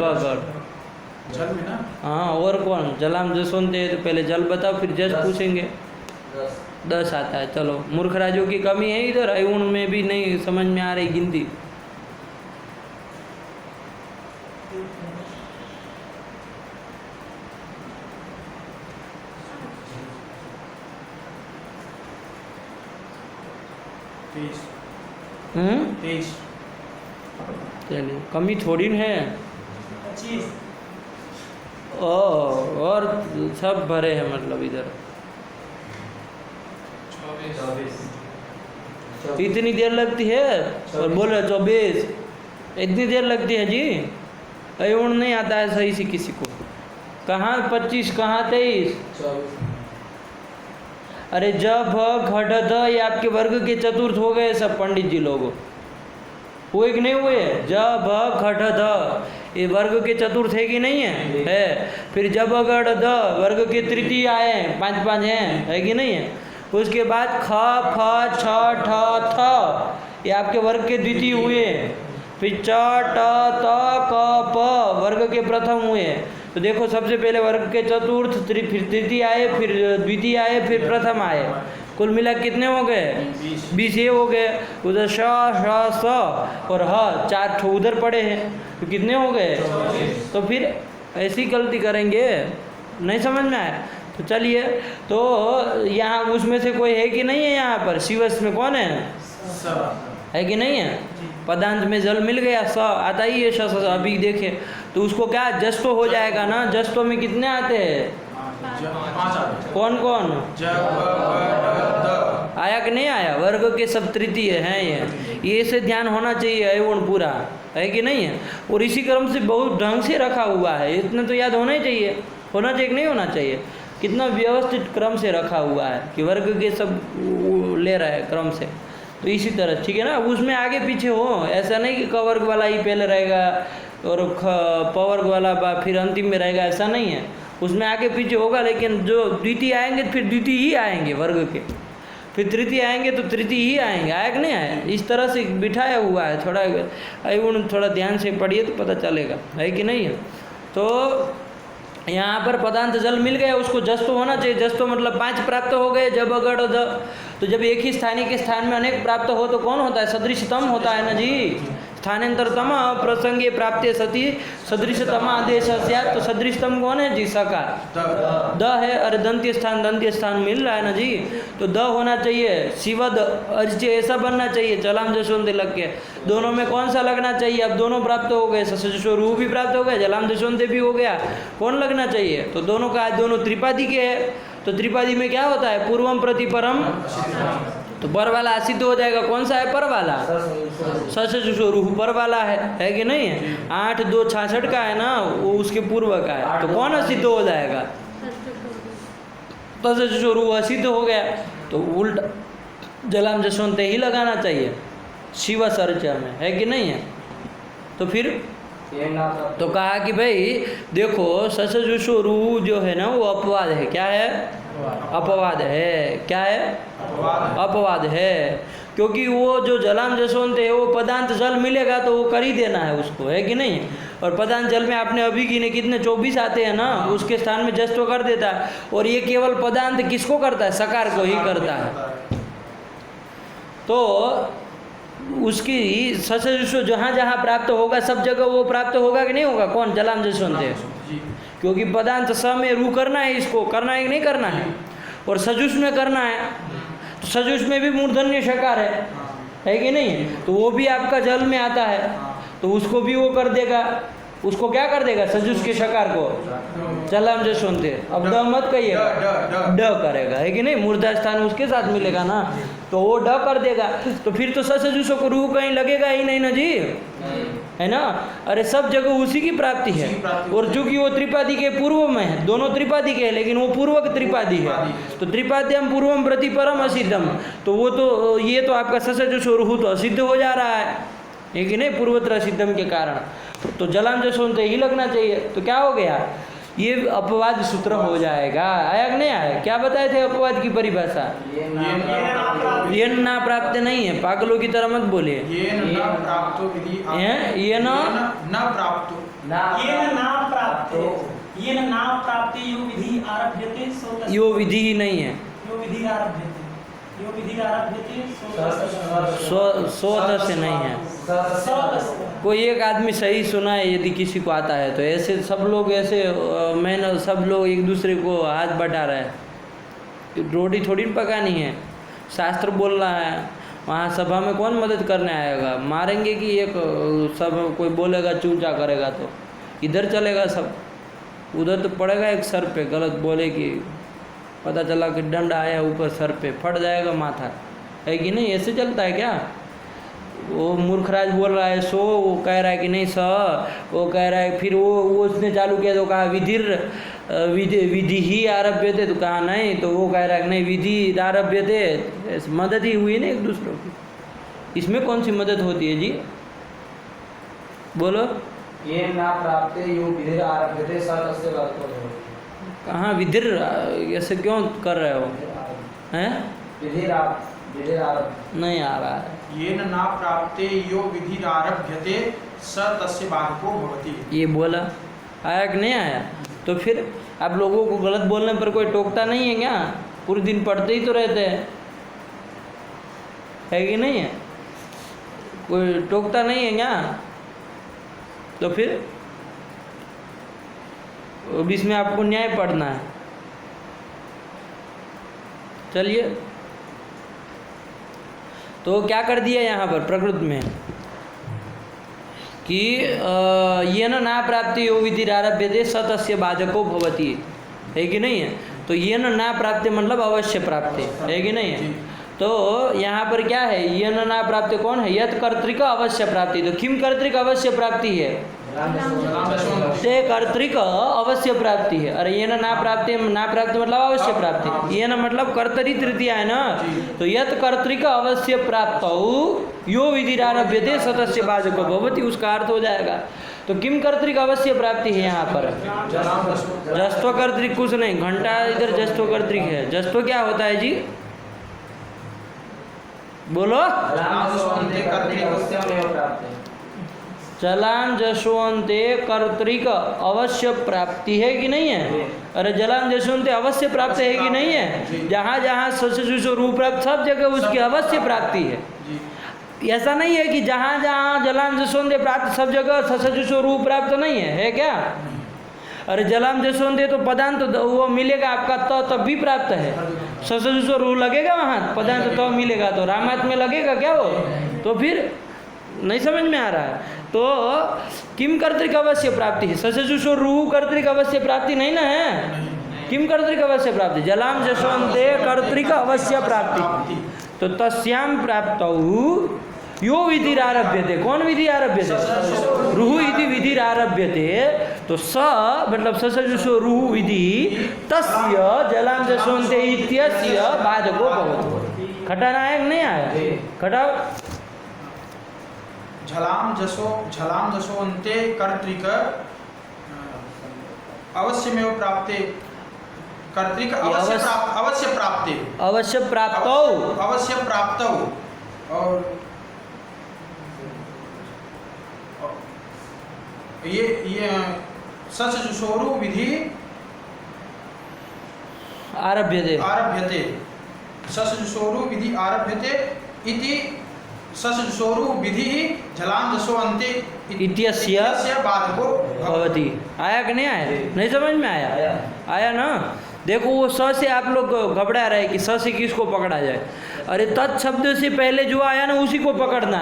जल में ना, हाँ, और कौन, जलाम जसवंते, तो पहले जल बताओ फिर जस पूछेंगे। 10 आता है। चलो मूर्खराजों की कमी है इधर, अयुण में भी नहीं समझ में आ रही गिनती। तेईस। चलिए कमी थोड़ी न है। 25। और सब भरे हैं मतलब इधर। 24। इतनी देर लगती है और बोल रहे 24, इतनी देर लगती है जी। अयुण नहीं आता है सही से किसी को। कहाँ 25 कहाँ 23। अरे जब घट ध ये आपके वर्ग के चतुर्थ हो गए सब पंडित जी लोगों, हुए कि नहीं हुए। जब घट ध ये वर्ग के चतुर्थ है कि नहीं है। फिर जब गढ़ ध वर्ग के तृतीय आए 5 है कि नहीं है। उसके बाद ख फ छ ठ थ ये आपके वर्ग के द्वितीय हुए। फिर च ट त क प वर्ग के प्रथम हुए। तो देखो सबसे पहले वर्ग के चतुर्थ, फिर तृतीय आए, फिर द्वितीय आए, फिर प्रथम आए। कुल मिला कितने हो गए 20 ये हो गए। उधर श श स और ह 4 ठो उधर पड़े हैं, तो कितने हो गए। तो फिर ऐसी गलती करेंगे, नहीं समझ में आया। तो चलिए, तो यहाँ उसमें से कोई है कि नहीं है। यहाँ पर शिवस में कौन है कि नहीं है। पदांत में जल मिल गया, स आता ही है। श अभी देखें तो उसको क्या जस्तो हो जाएगा ना। जस्तो में कितने आते हैं, कौन कौन आया कि नहीं आया। वर्ग के सब तृतीय हैं ये से ध्यान होना चाहिए। अयुण पूरा है कि नहीं है। और इसी क्रम से बहुत ढंग से रखा हुआ है, इतना तो याद होना ही चाहिए। होना चाहिए कि नहीं होना चाहिए। कितना व्यवस्थित क्रम से रखा हुआ है कि वर्ग के सब ले रहा है क्रम से। तो इसी तरह ठीक है ना। उसमें आगे पीछे हो, ऐसा नहीं कि क वर्ग वाला ही पहले रहेगा और प वर्ग वाला फिर अंतिम में रहेगा, ऐसा नहीं है। उसमें आगे पीछे होगा, लेकिन जो द्वितीय आएंगे फिर द्वितीय ही आएंगे वर्ग के, फिर तृतीय आएंगे तो तृतीय ही आएंगे। आया कि नहीं आया। इस तरह से बिठाया हुआ है। थोड़ा अयुण थोड़ा ध्यान से पढ़िए तो पता चलेगा, है कि नहीं है। तो यहाँ पर पदांत जल मिल गया, उसको जस्तो होना चाहिए। जस्तो मतलब 5 प्राप्त हो गए। जब अगड़ द, तो जब एक ही स्थानीय के स्थान में अनेक प्राप्त हो तो कौन होता है, सदृशतम होता है ना जी। स्थानांतरतम प्रसंगे प्राप्ते सती सदृशतम आदेश। तो सदृशतम कौन है जी, सकार द है। अरे दंत्य स्थान मिल रहा है ना जी, तो द होना चाहिए। शिवद अर्चे ऐसा बनना चाहिए। चलाम जशोंत लग के दोनों में कौन सा लगना चाहिए। अब दोनों प्राप्त हो गए, ससजो रू भी प्राप्त हो गए, जलाम जशोंत भी हो गया। कौन लगना चाहिए, तो दोनों का दोनों त्रिपादी के है। तो त्रिपादी में क्या होता है, पूर्वम प्रति परम। तो पर वाला असिद्ध हो जाएगा। कौन सा है, पर वाला। ससजो रूह पर वाला है कि नहीं है। 8 2 66 का है ना, वो उसके पूर्व का है। तो कौन असिद्ध हो जाएगा, ससजो रूह असिद्ध हो गया। तो उल्टा जलाम जसवंत ही लगाना चाहिए शिव सर्चा में, है कि नहीं है। तो फिर तो कहा कि भाई देखो ससजुषोरु जो है ना वो अपवाद है। क्या है, अपवाद है। क्या है, अपवाद है। क्योंकि वो जो जलाम जसवंत है वो पदांत जल मिलेगा तो वो कर ही देना है उसको, है कि नहीं। और पदांत जल में आपने अभी गिने कितने 24 आते हैं ना, उसके स्थान में जस्ट तो कर देता है। और ये केवल पदांत किसको करता है, सकार को ही करता है। तो उसकी ससजुषो जहाँ जहाँ प्राप्त होगा सब जगह वो प्राप्त होगा कि नहीं होगा। कौन, जलाम जसवंत है। क्योंकि पदांत स में रू करना है, इसको करना है कि नहीं करना है। और सजुष में करना है, तो सजुष में भी मूर्धन्य शकार है कि नहीं। तो वो भी आपका जल में आता है, तो उसको भी वो कर देगा। उसको क्या कर देगा, सजुष के शकार को जलाम जसवंत। अब ड मत कहिए, ड करेगा, है कि नहीं। मूर्धा स्थान उसके साथ मिलेगा ना, तो वो ड कर देगा। तो फिर तो ससजुषों को रूह कहीं लगेगा ही नहीं ना जी, है ना। अरे सब जगह उसी की प्राप्ति है। और चूंकि वो त्रिपादी के पूर्व में है, दोनों त्रिपादी के हैं, लेकिन वो पूर्वक त्रिपादी है। तो त्रिपाद्यम पूर्वम प्रति परम असिद्धम, तो वो तो ये तो आपका ससजुषो रूह तो असिद्ध हो जा रहा है कि नहीं, पूर्वत्र सिद्धम के कारण। तो जलाम जसवंत ही लगना चाहिए। तो क्या हो गया, ये अपवाद सूत्र हो जाएगा। आया कि नहीं आया। क्या बताए थे अपवाद की परिभाषा, ये ना प्राप्त नहीं है। पागलों की तरह मत बोलिए। ये न प्राप्तो विधि ये न प्राप्तो ये न ना प्राप्ति यो विधि आरभ्यते सो तस्य। यो विधि ही नहीं है, यो विधि आरभ्यते यो विधि आरभ्यते सो से नहीं है। कोई एक आदमी सही सुना है यदि किसी को आता है तो, ऐसे सब लोग ऐसे मैंने सब लोग एक दूसरे को हाथ बटा रहे हैं, रोटी थोड़ी पकानी है, शास्त्र बोल रहा है। वहाँ सभा में कौन मदद करने आएगा? मारेंगे कि एक सब कोई बोलेगा चूचा करेगा तो इधर चलेगा सब, उधर तो पड़ेगा एक सर पे, गलत बोले कि पता चला कि दंड आया ऊपर सर पे, फट जाएगा माथा, है कि नहीं? ऐसे चलता है क्या? वो मूर्खराज बोल रहा है सो, वो कह रहा है कि नहीं स, वो कह रहा है, फिर वो उसने चालू किया तो कहा विधि ही आरभ्य थे, तो कहा नहीं, तो वो कह रहा है कि नहीं विधि आरभ्य थे। मदद ही हुई ना एक दूसरों की, इसमें कौन सी मदद होती है जी? बोलो। ये ना प्राप्त यो विधि आरभ्य थे सतस्य बाधको। कहाँ विधिर, ऐसे क्यों कर रहे हो? हैं? विधि आरभ्य नहीं आ रहा है। ये न प्राप्ते यो विधि आरभ्यते स तस्य बाधको भवति। ये बोला, आया कि नहीं आया? तो फिर आप लोगों को गलत बोलने पर कोई टोकता नहीं है क्या? पूरे दिन पढ़ते ही तो रहते हैं, है कि नहीं है? कोई टोकता नहीं है क्या? तो फिर इसमें आपको न्याय पढ़ना है। चलिए, तो क्या कर दिया यहाँ पर प्रकृत में कि ये ना प्राप्ति यो विधि आरभ्यते स तस्य बाधको भवति, है कि नहीं है? तो ये ना प्राप्ति मतलब अवश्य प्राप्ति, है कि नहीं है? तो यहाँ पर क्या है? ये ना प्राप्ति कौन है? यत कर्तृक अवश्य प्राप्ति। तो किम कर्तृक अवश्य प्राप्ति है? ते कर्तृक अवश्य प्राप्ति है। अरे ये ना प्राप्ति मतलब अवश्य प्राप्ति, ये ना मतलब कर्तरी तृतीया है ना, तो यत कर्तृक अवश्य प्राप्त यो विधि आरभ्यते सतस्य बाधको भवति, उसका अर्थ हो जाएगा। तो किम कर्तृक अवश्य प्राप्ति है यहाँ पर? जस्त्व कर्तृक कुछ नहीं, घंटा इधर जस्त्व कर्तृक है। जस्त्व क्या होता है जी? बोलो। जलाम जशोन्ते कर्तृक अवश्य प्राप्ति है कि नहीं है? अरे जलाम जशोन्ते अवश्य प्राप्ति है कि नहीं है? जहाँ जहाँ ससजुषो रूप प्राप्त सब जगह उसकी अवश्य प्राप्ति है। ऐसा नहीं है कि जहाँ जहाँ जलाम जशोन्ते प्राप्त सब जगह ससजुषो रूप प्राप्त नहीं है क्या? अरे जलाम जशोन्ते तो पदांत वो मिलेगा आपका तो तब भी प्राप्त है, ससजुषो रूप लगेगा वहाँ, पदांत तो मिलेगा, तो रामायण में लगेगा क्या वो? तो फिर नहीं समझ में आ रहा है। तो किम कर्तृक अवश्य प्राप्ति है, ससजुषो रूह कर्तृक अवश्य प्राप्ति नहीं ना है? किम कर्तृक अवश्य प्राप्ति? जलाम जशोन्ते कर्तृक अवश्य प्राप्ति। तो तस्याम प्राप्तौ यो विधि आरभ्यते। कौन विधि आरभ्यते? रूह इति विधि आरभ्यते। तो स मतलब ससजुषो रूह विधि तस्य जलाम जशोन्ते इत्यस्य बाधको भवति। खटाना है कि नहीं आया? खटाओ। झलाम जसो अंते कर्तृक अवश्यमेव प्राप्ते, कर्तृक अवश्य प्राप्ते, अवश्य प्राप्तौ, अवश्य प्राप्तौ। और ये ससजुषोरु विधि आरभ्यते ससजुषोरु विधि आरभ्यते इति ससजुषोरु विधि झलाम जसो अंते इत्यस्य बाधको भवति। आया कि नहीं आया? नहीं समझ में आया? आया ना? देखो वो स से आप लोग घबरा रहे कि स से किसको पकड़ा जाए। अरे तत् शब्द से पहले जो आया ना उसी को पकड़ना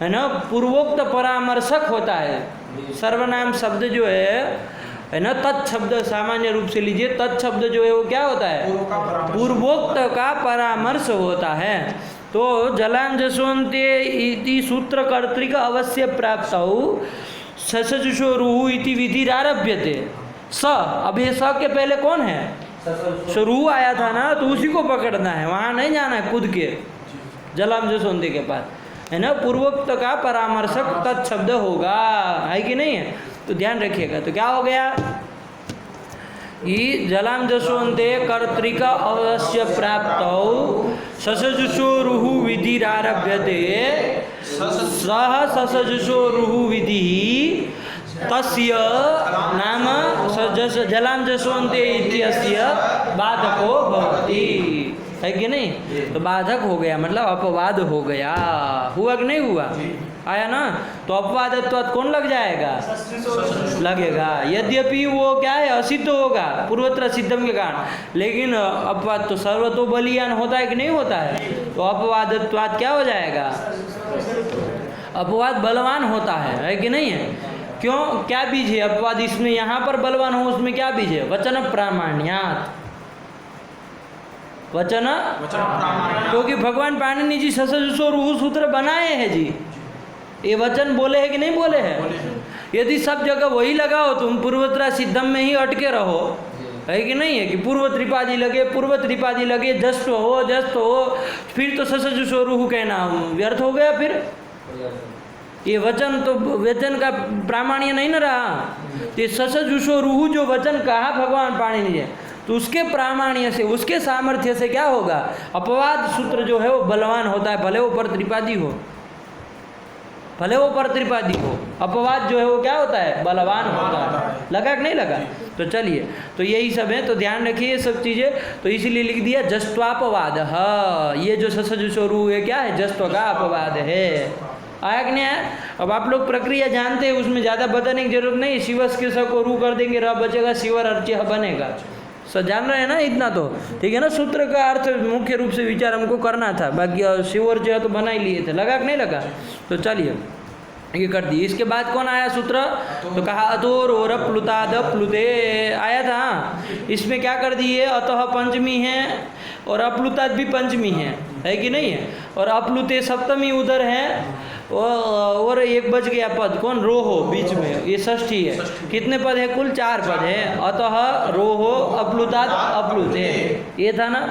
है ना? पूर्वोक्त परामर्शक होता है। सर्वनाम शब्द जो है ना, तत् शब्द सामान्य रूप से लीजिए, तत् शब्द जो है वो क्या होता है? पूर्वोक्त का परामर्श होता है। तो जलाम जसोन्ते इति सूत्र कर्तृक अवश्य प्राप्तौ ससजुषो रूह इति विधि आरभ्यते। स, अब ये स के पहले कौन है? रूह आया था ना, तो उसी को पकड़ना है, वहाँ नहीं जाना है कूद के जलाम जसोन्ते के पास, है ना? पूर्वोक्त का परामर्शक तत्शब्द होगा, है कि नहीं है? तो ध्यान रखिएगा। तो क्या हो गया? कि जलाम जसोन्ते कर्तृक अवश्य प्राप्तौ ससजुषो रूह विधि आरभ्यते। सह ससजुषो रूह विधि तस्य नाम जलाम जसवंते इत्यस्य बाधको भवति, है कि नहीं? तो बाधक हो गया मतलब अपवाद हो गया, हुआ कि नहीं हुआ? आया ना? तो अपवादत्वात् कौन लग जाएगा? लगेगा, यद्यपि वो क्या है, असिद्ध होगा पूर्वत्र सिद्धम के कारण, लेकिन अपवाद तो सर्वतो बलियान होता है कि नहीं होता है? तो अपवादत्वात् क्या हो जाएगा? अपवाद बलवान होता है कि नहीं है? क्यों? क्या बीज है अपवाद इसमें? यहाँ पर बलवान हो उसमें क्या बीज है? वचन प्रामाण्यात, वचन क्योंकि भगवान पाणिनि जी ससजुषो रूह सूत्र बनाए हैं जी, ये वचन बोले हैं कि नहीं बोले हैं? यदि सब जगह वही लगाओ तुम, पूर्वत्र सिद्धम में ही अटके रहो, है कि नहीं है? कि पूर्व त्रिपादी लगे जस्ट हो, फिर तो ससजुषो रूह कहना व्यर्थ हो गया। फिर ये वचन तो वचन का प्रामाण्य नहीं न रहा। ये ससजुषो रूह जो वचन कहा भगवान पाणिनि ने, तो उसके प्रामाण्य से, उसके सामर्थ्य से क्या होगा? अपवाद सूत्र जो है वो बलवान होता है, भले वो पर त्रिपादी हो, भले वो पर त्रिपादी हो, अपवाद जो है वो क्या होता है? बलवान होता है। लगा कि नहीं लगा? तो चलिए, तो यही सब है, तो ध्यान रखिए ये सब चीज़ें। तो इसीलिए लिख दिया जस्त्वापवाद, हाँ ये जो ससजुषो रूह है क्या है? जस्त्व का अपवाद है। आया कि नहीं आया? अब आप लोग प्रक्रिया जानते हैं, उसमें ज़्यादा बताने की जरूरत नहीं। शिवस के स को रू कर देंगे, र बचेगा, शिवर अर्च्य बनेगा। सब जान रहे हैं ना इतना? तो ठीक है ना? सूत्र का अर्थ मुख्य रूप से विचार हमको करना था, बाकी शिवर्च्य तो बना ही लिए थे। लगा कि नहीं लगा? तो चलिए ये कर दी। इसके बाद कौन आया सूत्र? तो कहा अतोर और प्लुताद प्लुते आया था। इसमें क्या कर दिए? अतः पंचमी है और अप्लुताद भी पंचमी है कि नहीं है? और अप्लुते सप्तमी उधर है, और एक बच गया पद, कौन? रोहो बीच में, ये षष्ठी है। कितने पद है? कुल 4 पद है। अतः रोहो अप्लुताद अप्लुते, ये था ना?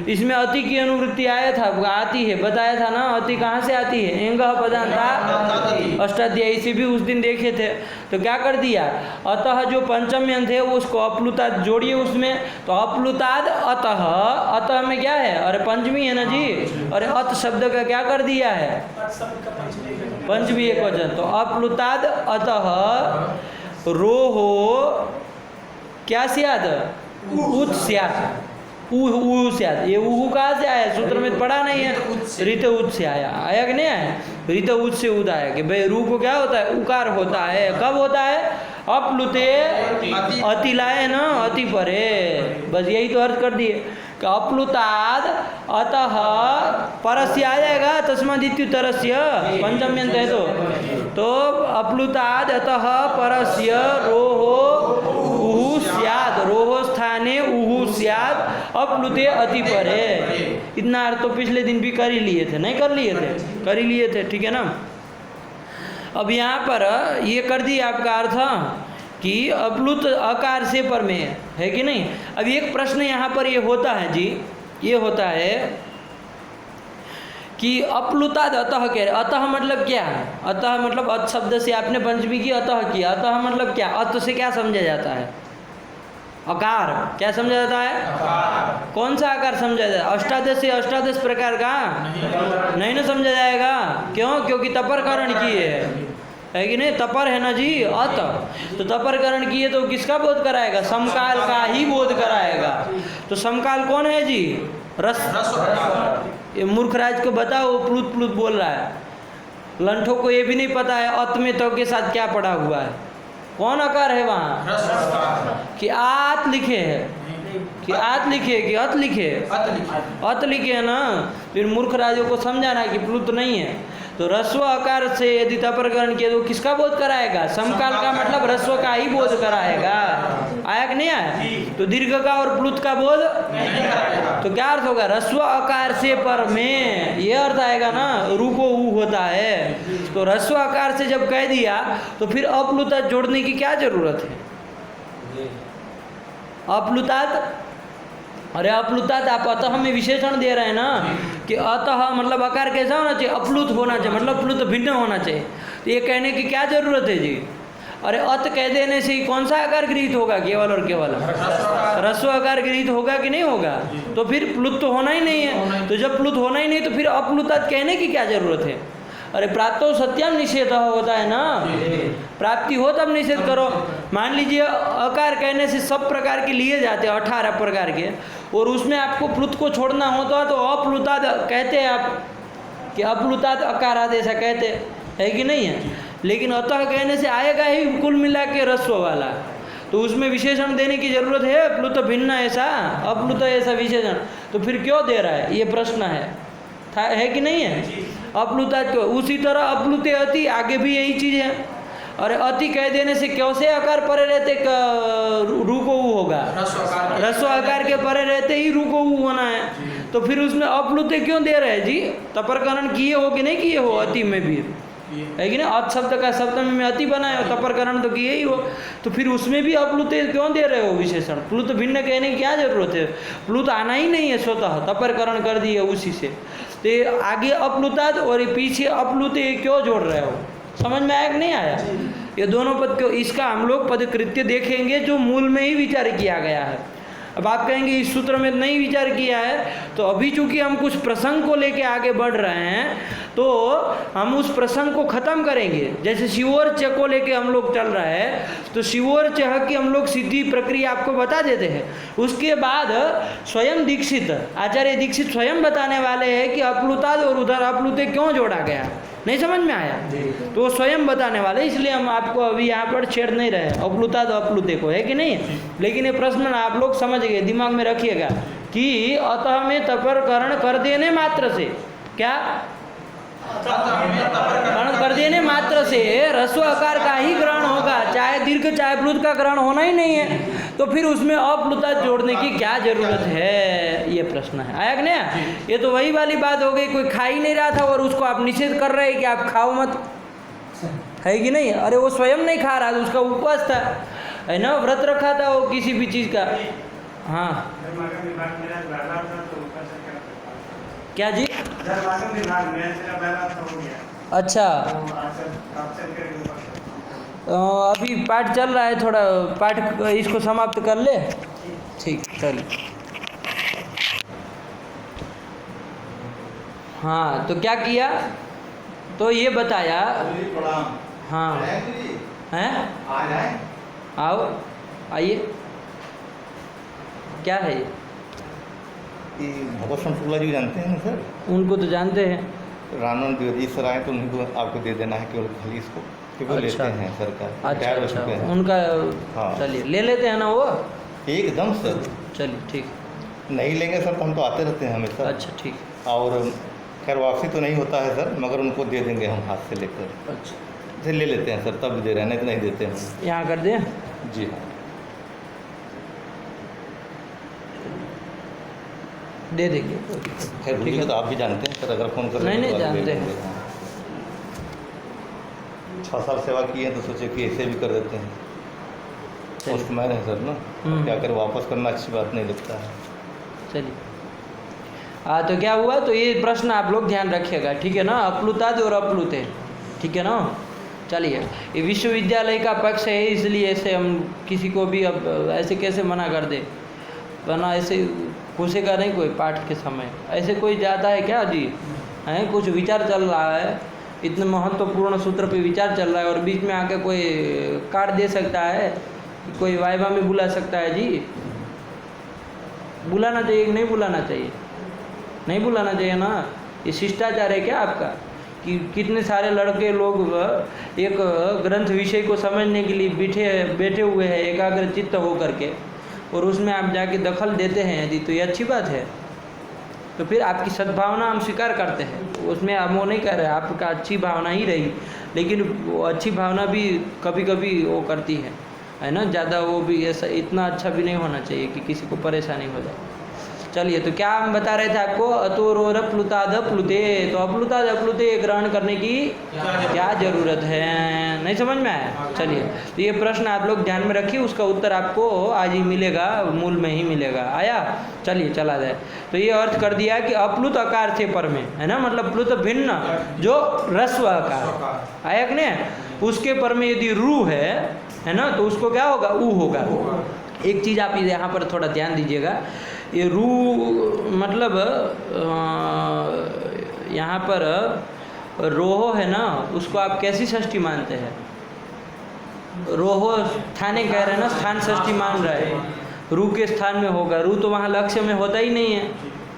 इसमें अति की अनुवृत्ति आया था, आती है, बताया था ना? अति कहाँ से आती है? एंग पदांता अष्टाध्यायी से भी उस दिन देखे थे। तो क्या कर दिया? अतः जो पंचम अंत है उसको अप्लुताद जोड़िए उसमें, तो अप्लुताद अतः, अतः में क्या है? अरे पंचमी है ना जी, अरे अत शब्द का क्या कर दिया है? पंचमी एक वचन। तो अप्लुताद अतः रोहो क्या स्याद? उत स्याद, ऊ स्याद। ये ऊ कहाँ से आया? सूत्र में पढ़ा नहीं है, रित उत से आया। आया कि नहीं आया? रित उत से उद आया कि भाई रू को क्या होता है? उकार होता है। कब होता है? अप्लुते अति लाए ना, अति परे, बस यही तो अर्थ कर दिए। अप्लुताद अतः परस्य आ जाएगा, तस्मादित्युत्तरस्य पंचम्यंत है तो अप्लुताद अतः परस्य रोहो उहु स्याद, रोहो स्थाने उहु स्याद अप्लुते अति परे। इतना अर्थ तो पिछले दिन भी कर ही लिए थे, नहीं कर लिए थे? कर ही लिए थे, ठीक है ना? अब यहाँ पर ये कर दिया आपका अर्थ कि अप्लुत अकार से पर में है कि नहीं? अब एक प्रश्न यहाँ पर ये होता है जी, ये होता है कि अप्लुताद अतः कह रहे, अतः मतलब क्या है? अतः मतलब अत शब्द से आपने पंचमी की अतः किया, अतः मतलब क्या? अत से क्या समझा जाता है? आकार। क्या समझा जाता है? आकार। कौन सा आकार समझा जाता है? अष्टादश से अष्टादश प्रकार का नहीं ना समझा जाएगा। क्यों? क्योंकि तपरकरण किए है कि नहीं? तपर है ना जी, अत। तो तपरकरण किए तो किसका बोध कराएगा? समकाल का ही बोध कराएगा। तो समकाल कौन है जी? रस। ये मूर्खराज को बताओ, प्लुत प्लुत बोल रहा है। लंठों को ये भी नहीं पता है अत में तो के साथ क्या पड़ा हुआ है। कौन आकार है वहाँ? कि आत लिखे है, कि आत लिखे, कि अत लिखे? अत लिखे है ना। फिर मूर्ख राजों को समझाना कि प्लुत नहीं है। तो रस्व आकार से यदि तपरकरण किया तो किसका बोध कराएगा? समकाल का मतलब रस्व का ही बोध कराएगा। आया कि नहीं आया? तो दीर्घ का और प्लुत का बोध नहीं कराएगा। तो क्या अर्थ होगा? रस्व आकार से पर में, ये अर्थ आएगा ना। रू को ऊ होता है, तो रस्व आकार से जब कह दिया तो फिर अप्लुतात जोड़ने की क्या जरूरत है? अप्लुतात, अरे अप्लुतात आप अतः में विशेषण दे रहे हैं ना कि अतः मतलब आकार कैसा होना चाहिए? अप्लुत होना चाहिए, मतलब प्लुत भिन्न होना चाहिए। तो ये कहने की क्या जरूरत है जी? अरे अत कह देने से ही कौन सा आकार गृहीत होगा? केवल और केवल रस्व आकार गृहीत होगा कि नहीं होगा? तो फिर प्लुत तो होना ही नहीं है। तो जब प्लुत होना ही नहीं तो फिर अप्लुतात कहने की क्या जरूरत है? अरे प्राप्तो सत्यम निषेध होता है ना, प्राप्ति हो तब निषेध करो। मान लीजिए अकार कहने से सब प्रकार के लिए जाते हैं 18 प्रकार के, और उसमें आपको प्लुत को छोड़ना होता तो अप्लुताद कहते हैं आप, कि अप्लुताद अकाराद ऐसा कहते है कि नहीं है। लेकिन अतः कहने से आएगा ही कुल मिला के रस्व वाला, तो उसमें विशेषण देने की जरूरत है, प्लुत भिन्न ऐसा अप्लुत ऐसा विशेषण, तो फिर क्यों दे रहा है, ये प्रश्न है कि नहीं है। अप्लुता क्यों, उसी तरह अप्लुते अति आगे भी यही चीज़ है। और अति कह देने से क्यों से आकार परे रहते रू को ऊ होगा, रस्व आकार के परे रहते ही रू को ऊ होना है, तो फिर उसमें अप्लुते क्यों दे रहे हैं जी। तपरकरण किए हो कि नहीं किए हो, अति में भी है कि नहीं, अत शब्द का सप्तमी में अति बना है, तपरकरण तो किए ही हो, तो फिर उसमें भी अप्लुते क्यों दे रहे हो विशेषण। प्लुत भिन्न कहने की क्या जरूरत है, प्लुत आना ही नहीं है स्वतः, तपरकरण कर दिए उसी से। तो आगे अप्लुताद और पीछे अप्लुते क्यों जोड़ रहे हो, समझ में आया कि नहीं आया। ये दोनों पद क्यों, इसका हम लोग पदकृत्य देखेंगे जो मूल में ही विचार किया गया है। अब आप कहेंगे इस सूत्र में नहीं विचार किया है, तो अभी चूंकि हम कुछ प्रसंग को लेके आगे बढ़ रहे हैं तो हम उस प्रसंग को खत्म करेंगे। जैसे शिवोर च को लेके हम लोग चल रहे हैं, तो शिवोर च की हम लोग सिद्धि प्रक्रिया आपको बता देते हैं। उसके बाद स्वयं दीक्षित आचार्य दीक्षित स्वयं बताने वाले हैं कि अप्लुताद और उधर अप्लुते क्यों जोड़ा गया, नहीं समझ में आया तो वो स्वयं बताने वाले, इसलिए हम आपको अभी यहाँ पर छेड़ नहीं रहे अप्लुताद अप्लुते को, है कि नहीं। लेकिन ये प्रश्न आप लोग समझ गए, दिमाग में रखिएगा कि अतः में तपरकरण कर देने मात्र से, क्या ग्रहण कर देने मात्र से रस्व आकार का ही ग्रहण होगा, चाहे दीर्घ चाहे प्लुत का ग्रहण होना ही नहीं है, तो फिर उसमें अप्लुता जोड़ने की क्या जरूरत है, ये प्रश्न है। आया कि नहीं। ये तो वही वाली बात हो गई, कोई खा ही नहीं रहा था और उसको आप निषेध कर रहे हैं कि आप खाओ मत, है कि नहीं। अरे वो स्वयं नहीं खा रहा था, उसका उपवास था, है ना, व्रत रखा था वो किसी भी चीज़ का। हाँ क्या जी, अच्छा अभी पाठ चल रहा है, थोड़ा पाठ इसको समाप्त कर ले, ठीक चलिए। हाँ तो क्या किया, तो ये बताया, हाँ हैं, आओ आइए, क्या है ये, भगवत शुक्ला जी जानते हैं ना सर, उनको तो जानते हैं, रानन द्विवेदी सर आए तो उन्हीं को आपको दे देना है केवल खाली इसको, क्योंकि वो लेते हैं सरकार। अच्छा उनका, हाँ चलिए ले लेते हैं ना वो, एकदम सर, चलिए ठीक, नहीं लेंगे सर तो हम तो आते रहते हैं हमेशा। अच्छा ठीक, और खैर वापसी तो नहीं होता है सर, मगर उनको दे देंगे हम हाथ से लेकर, अच्छा जैसे ले लेते हैं सर, तब भी दे रहे हैं, नहीं तो नहीं देते हम। यहाँ कर दें, जी हाँ दे देंगे, खैर ठीक है, तो आप भी जानते हैं सर, अगर फ़ोन कर नहीं जानते हैं, 6 साल सेवा की है तो सोचे कि ऐसे भी कर देते हैं, पोस्टमैन है सर ना, क्या कर वापस करना अच्छी बात नहीं लगता है। चलिए हाँ, तो क्या हुआ, तो ये प्रश्न आप लोग ध्यान रखिएगा, ठीक है ना, अप्लुताद और अप्लुते, ठीक है ना। चलिए ये विश्वविद्यालय का पक्ष है, इसलिए ऐसे हम किसी को भी अब ऐसे कैसे मना कर दे, वरना ऐसे घुसेगा नहीं कोई पाठ के समय, ऐसे कोई जाता है क्या जी, हैं कुछ विचार चल रहा है, इतने महत्वपूर्ण सूत्र पे विचार चल रहा है और बीच में आके कोई काट दे सकता है, कोई वाइवा में बुला सकता है जी, बुलाना चाहिए कि नहीं बुलाना चाहिए, नहीं बुलाना चाहिए ना, ये शिष्टाचार है क्या आपका, कि कितने सारे लड़के लोग एक ग्रंथ विषय को समझने के लिए बैठे हुए हैं एकाग्र चित्त हो करके, और उसमें आप जाके दखल देते हैं यदि, तो ये अच्छी बात है। तो फिर आपकी सद्भावना हम स्वीकार करते हैं, उसमें हम वो नहीं कह रहे, आपका अच्छी भावना ही रही, लेकिन वो अच्छी भावना भी कभी कभी वो करती है ना, ज़्यादा वो भी ऐसा इतना अच्छा भी नहीं होना चाहिए कि किसी को परेशानी हो जाए। चलिए तो क्या हम बता रहे थे आपको, अतोरोर प्लुताद प्लुते, तो अप्लुताद अप्लुते ग्रहण करने की क्या जरूरत है, नहीं समझ में आया। चलिए तो ये प्रश्न आप लोग ध्यान में रखिए, उसका उत्तर आपको आज ही मिलेगा, मूल में ही मिलेगा। आया, चलिए चला जाए। तो ये अर्थ कर दिया कि अप्लुत आकार थे पर में, है ना, मतलब प्लुत भिन्न जो रस्व आकार आया कि नहीं, उसके पर में यदि रू है ना, तो उसको क्या होगा, ऊ होगा। एक चीज़ आप यहाँ पर थोड़ा ध्यान दीजिएगा, ये रू मतलब यहाँ पर और रोहो है ना, उसको आप कैसी षष्ठी मानते हैं? रोहो स्थाने कह रहे हैं ना, स्थान षष्ठी मान रहे हैं। रू के स्थान में होगा, रू तो वहाँ लक्ष्य में होता ही नहीं है,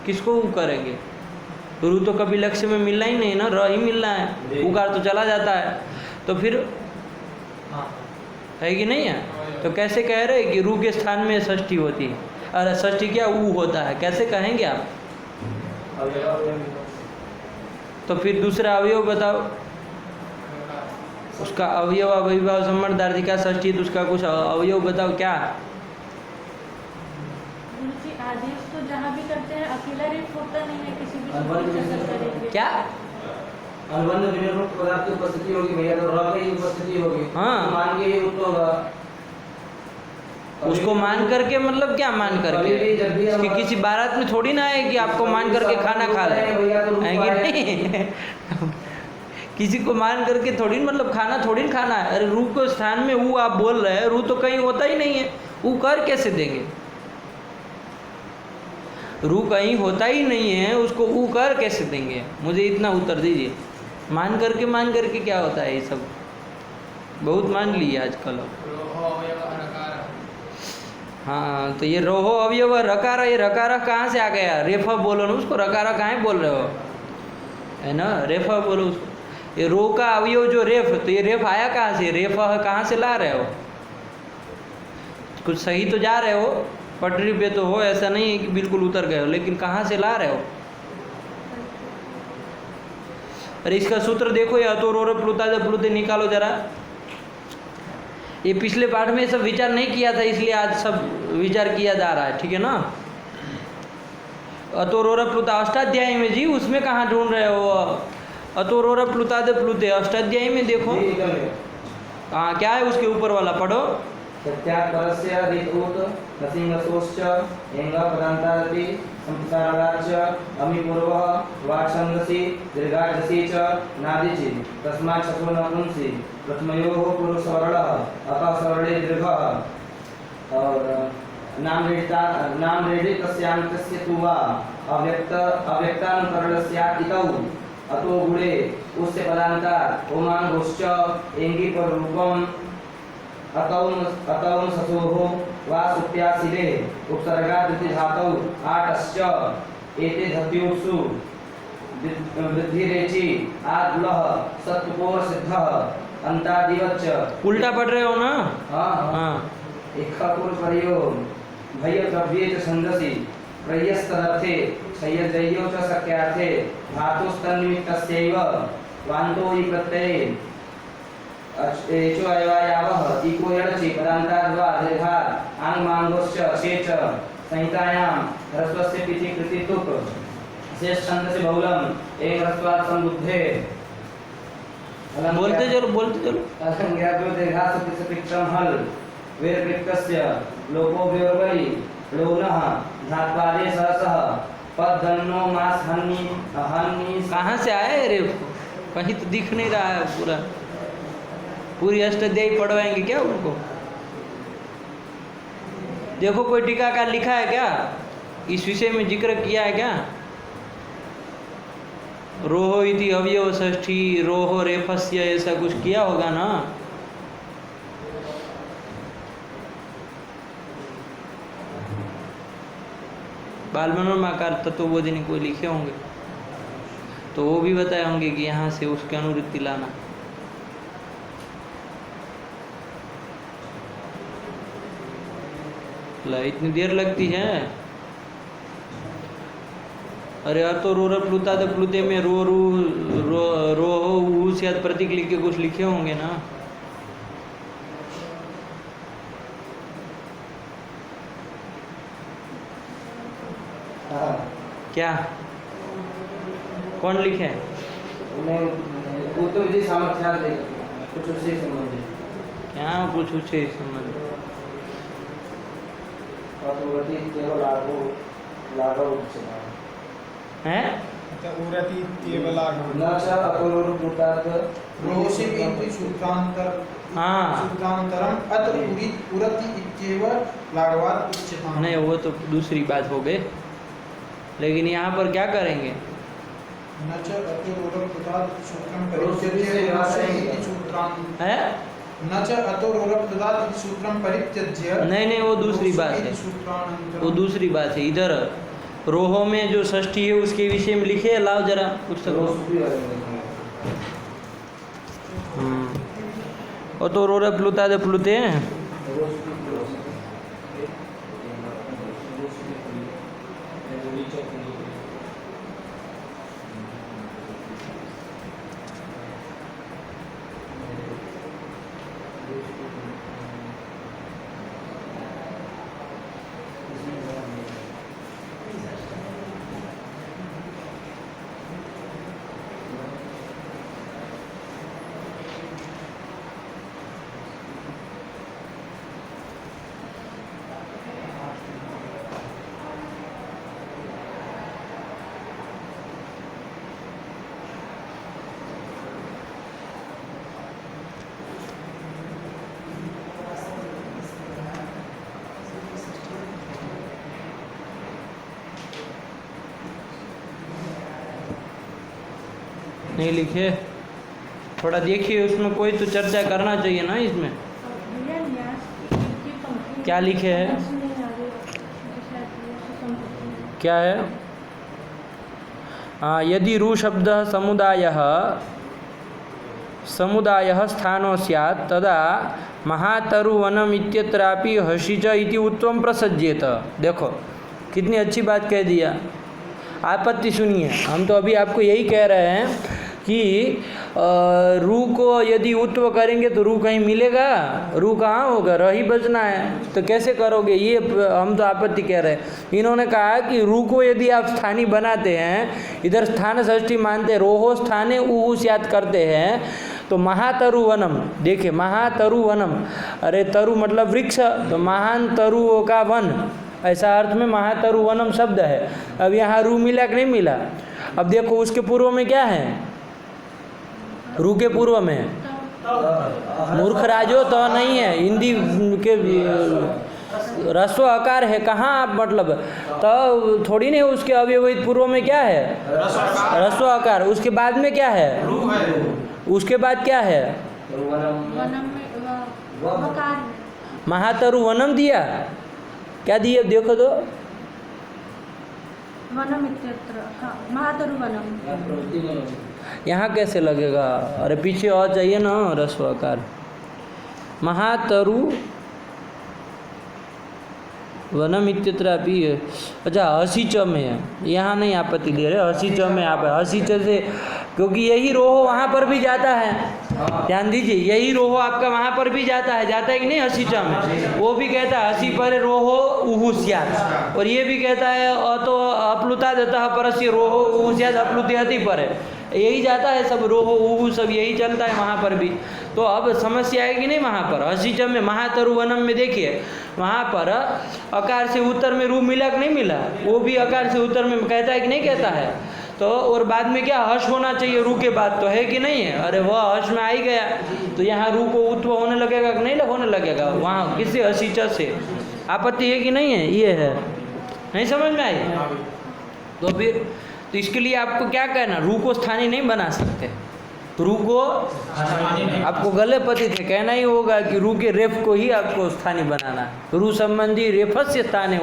किसको ऊ करेंगे? रू तो कभी लक्ष्य में मिलना ही नहीं ना, र ही मिलना है, उकार तो चला जाता है, तो फिर है कि नहीं है? तो कैसे कह रहे हैं कि रू के स्थान में षष्ठी होती है? अरे षष्ठी क्या ऊ होता है, कैसे कहेंगे आप? तो फिर दूसरा अवयव बताओ, उसका अवयव अविभाव संबंधार्थिका षष्ठी, तो उसका कुछ अवयव बताओ क्या? गुरु जी आदेश तो जहाँ भी करते हैं अकेला रेफ होता नहीं है, किसी भी चीज़ में क्या? अनुबंध विनिर्मुक्त पदार्थ की उपस्थिति होगी भैया, तो र की उपस्थिति होगी। हाँ। तो मान के ये उत्तर होगा। उसको मान करके मतलब क्या मान करके? कि किसी बारात में थोड़ी ना है कि आपको मान करके खाना खा ले, है कि नहीं? किसी को मान करके थोड़ी मतलब खाना थोड़ी ना खाना है। अरे रू के स्थान में ऊ आप बोल रहे हैं, रू तो कहीं होता ही नहीं है, ऊ कर कैसे देंगे? रू कहीं होता ही नहीं है, उसको ऊ कर कैसे देंगे? मुझे इतना उत्तर दीजिए। मान करके क्या होता है? ये सब बहुत मान लिए आजकल। हाँ, तो ये रोहो अवयव रकारा, ये रकारा कहाँ से आ गया? रेफा बोलो ना उसको, रकारा कहाँ बोल रहे हो, है ना? रेफा बोलो उसको। ये रो का अवयव जो रेफ, तो ये रेफ आया कहाँ से? रेफा कहाँ से ला रहे हो? कुछ सही तो जा रहे हो, पटरी पे तो हो, ऐसा नहीं है कि बिल्कुल उतर गए हो, लेकिन कहाँ से ला रहे हो? अरे इसका सूत्र देखो, या तो रो प्लुता प्लुते निकालो जरा। ये पिछले पाठ में सब विचार नहीं किया था, इसलिए आज सब विचार किया जा रहा है, ठीक है ना? अतोरोर प्लुता अष्टाध्यायी में जी, उसमें कहाँ ढूंढ रहे हो? अतोरोर प्लुता प्लुते अष्टाध्यायी में देखो। हाँ, क्या है उसके ऊपर वाला, पढ़ो। सत्यात्परस्य ऋतूत नसिंहसोश्च एंगपदान्तादपि संसाराच्च अमिपूर्वः वाक्छन्दसि दीर्घाजसि च नादिचि तस्मात् शशो नपुंसि प्रथमयोः पूर्वसवर्णः अतः सवर्णे दीर्घः और नाम रेडि तस्यान्तस्य तु वा अव्यक्तानुकरणस्यात् इतौ अतो गुणे उस्य पदान्तात् ओमाङ्गोश्च एङ्गि पररूपम् अतौ ससोः वा सुप्यासिले उपसर्गादिति धातौ आटश्च एते धात्युषु वृद्धिरेचि आद्लः सत्पुर सिद्धः अंतादिवच्च। उल्टा पढ़ रहे हो ना? हाँ। इक्खपुर प्रयोग भय द्रव्ये च छन्दसि प्रयस्तदर्थे क्षयजयो च शक्यार्थे धातुस्तन्निमित्तस्यैव वान्तो हि प्रत्यये एचो अयवायावः इको यणचि पदान्ताद्वा दीर्घात् आङ्माङ्गोश्च शेच संहितायां ह्रस्वस्य पिति कृतितुक् शेष छन्दसि बहुलम् एव ह्रस्वात् सम्बुद्धे। बोलते चलो। असंज्ञातो दीर्घात् पित्रं हल वीरकृतस्य लोको व्योर्वै लोनः धात्वादे सहसः पद्धन्नो मास हन्नि कहाँ से आए रे? कहीं तो दिख नहीं रहा है पूरा। पूरी अष्टाध्यायी पढ़वाएंगे क्या उनको? देखो कोई टीकाकार लिखा है क्या, इस विषय में जिक्र किया है क्या? रोहो इति अवयव षष्ठी, रोहो रेफस्य, ऐसा कुछ किया होगा ना? बाल मनोरमाकार तत्वबोधिनी कोई लिखे होंगे तो वो भी बताए होंगे कि यहाँ से उसके अनुवृत्ति लाना। इतनी देर लगती है? अरे तो रो प्लुता तो प्लुते में रो रू रो हो से प्रतीक लिख के कुछ लिखे होंगे ना? क्या कौन लिखे? वो तो विधि सामर्थ्य कुछ उससे संबंधित। क्या कुछ उससे संबंधित? हैं? उरति केवल न च अतोर प्लुतात् रोषे इति सूत्रांतर हाँ, सूत्रांतरम अत उरति इत्येव लाघवात् उच्यते। नहीं, वो तो दूसरी बात हो गई, लेकिन यहाँ पर क्या करेंगे? न च अतोरोरप्लुतात् सूत्रं है? न च अतोरोरप्लुतात् सूत्रं परित्यज्य नहीं वो दूसरी बात है, वो दूसरी बात है। इधर रोहो में जो षष्ठी है उसके विषय में लिखे, लाओ जरा पुस्तक। वो तो रोरा प्लुता दे प्लुते हैं। नहीं लिखे, थोड़ा देखिए उसमें कोई तो चर्चा करना चाहिए ना इसमें। भैया न्यास की पंक्ति क्या लिखे है? समझ नहीं आ रही, शायद ये समझ क्या है? यदि रू शब्द समुदायः स्थानो स्यात् तदा महातरुवनम इत्यत्रापि हसिच इति उत्तम प्रसज्येत। देखो कितनी अच्छी बात कह दिया। आपत्ति सुनिए, हम तो अभी आपको यही कह रहे हैं कि रू को यदि उत्व करेंगे तो रू कहीं मिलेगा? रू कहाँ होगा? रही बचना है, तो कैसे करोगे? ये हम तो आपत्ति कह रहे हैं। इन्होंने कहा कि रू को यदि आप स्थानी बनाते हैं, इधर स्थान षष्ठी मानते, रोहो स्थाने ऊ याद करते हैं, तो महातरु वनम, देखिए महातरु वनम, अरे तरु मतलब वृक्ष, तो महान तरुओं का वन, ऐसा अर्थ में महातरु वनम शब्द है। अब यहाँ रू मिला कि नहीं मिला? अब देखो उसके पूर्व में क्या है? रू के पूर्व में मूर्ख राजो तो नहीं है, हिंदी के रस्व आकार है। कहाँ आप मतलब तो थोड़ी नहीं, उसके अव्यवहित पूर्व में क्या है? रस्व आकार। उसके बाद में क्या है? उसके बाद क्या है? वनम में वकार महातरु वनम दिया, क्या दिए देखो तो। वनम इत्यत्र, हाँ महातरु वनम। यहाँ कैसे लगेगा? अरे पीछे और चाहिए ना रस्वाकार। महातरु वनम इत्यत्रापि, अच्छा हसीच में है, यहाँ नहीं आपत्ति दे रहे, हसीच में आप हसीच से, क्योंकि यही रोहो वहाँ पर भी जाता है। ध्यान दीजिए, यही रोहो आपका वहाँ पर भी जाता है कि नहीं? हसीचा में वो भी कहता है हसी पर रोहो उहुस्यात, और ये भी कहता है तो अपलुता देता है परस्य रोहो उहुस्यात अपलुति पर है, यही जाता है सब, रोहो उहु सब यही चलता है वहाँ पर भी। तो अब समस्या है कि नहीं? वहाँ पर हसीच में महातरु वनम में देखिए, वहाँ पर अकार से उत्तर में रू मिला कि नहीं मिला? वो भी अकार से उत्तर में कहता है कि नहीं कहता है? तो और बाद में क्या हर्ष होना चाहिए रू के बाद, तो है कि नहीं है? अरे वह हर्ष में आ ही गया, तो यहाँ रू को उत्व होने लगेगा कि नहीं होने लगेगा? वहाँ किससे? हसीच से। आपत्ति है कि नहीं है? ये है, नहीं समझ में आई? तो फिर तो इसके लिए आपको क्या कहना? रू को स्थानीय नहीं बना सकते, रू को आपको गले पति थे कहना ही होगा कि रू के रेफ को ही आपको स्थानीय बनाना, रू संबंधी रेफस्य स्थान है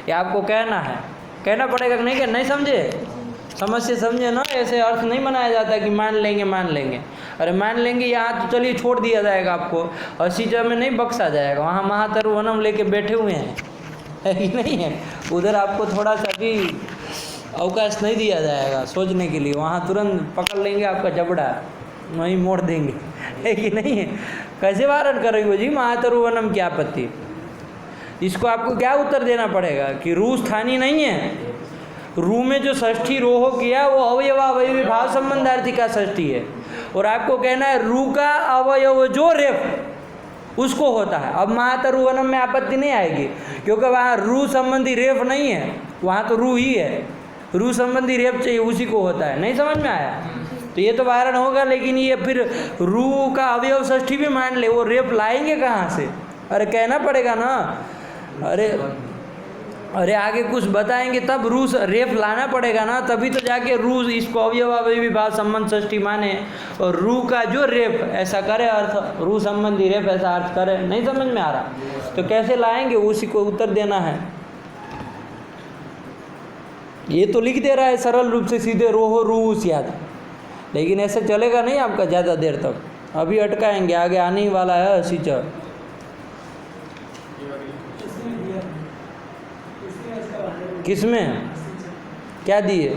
ये आपको कहना है, कहना पड़ेगा कि नहीं? क्या नहीं समझे? समस्या समझे ना? ऐसे अर्थ नहीं बनाया जाता कि मान लेंगे। अरे मान लेंगे यहाँ तो चलिए छोड़ दिया जाएगा आपको, हसीजा में नहीं बख्शा जाएगा, वहाँ महातरु वनम लेके बैठे हुए हैं, है कि नहीं है? उधर आपको थोड़ा सा भी अवकाश नहीं दिया जाएगा सोचने के लिए, वहाँ तुरंत पकड़ लेंगे आपका जबड़ा, वहीं मोड़ देंगे, है कि नहीं है? कैसे वारण करेंगे जी महातरु वनम की आपत्ति? इसको आपको क्या उत्तर देना पड़ेगा कि रू स्थानीय नहीं है। रू में जो षष्ठी रोहो किया वो अवयवावयवी भाव संबंधार्थी का षष्ठी है, और आपको कहना है रू का अवयव जो रेफ उसको होता है। अब महातरु वनम में आपत्ति नहीं आएगी, क्योंकि वहाँ रू संबंधी रेफ नहीं है, वहाँ तो रू ही है, रू संबंधी रेफ चाहिए उसी को होता है। नहीं समझ में आया? तो ये तो वारण होगा, लेकिन ये फिर रू का अवयव षष्ठी भी मान ले, वो रेफ लाएंगे कहाँ से? अरे कहना पड़ेगा ना। अरे अरे आगे कुछ बताएंगे तब रूस रेफ लाना पड़ेगा ना, तभी तो जाके रूस इसको अवयवावयवी भाव संबंध षष्ठी माने और रू का जो रेफ ऐसा करे अर्थ, रू संबंधी रेफ ऐसा अर्थ करे। नहीं समझ में आ रहा तो कैसे लाएंगे, उसी को उत्तर देना है। ये तो लिख दे रहा है सरल रूप से सीधे रोहो रूस याद, लेकिन ऐसे चलेगा नहीं आपका ज़्यादा देर तक, अभी अटकाएंगे, आगे आने ही वाला है सिच। किसमें क्या दिए,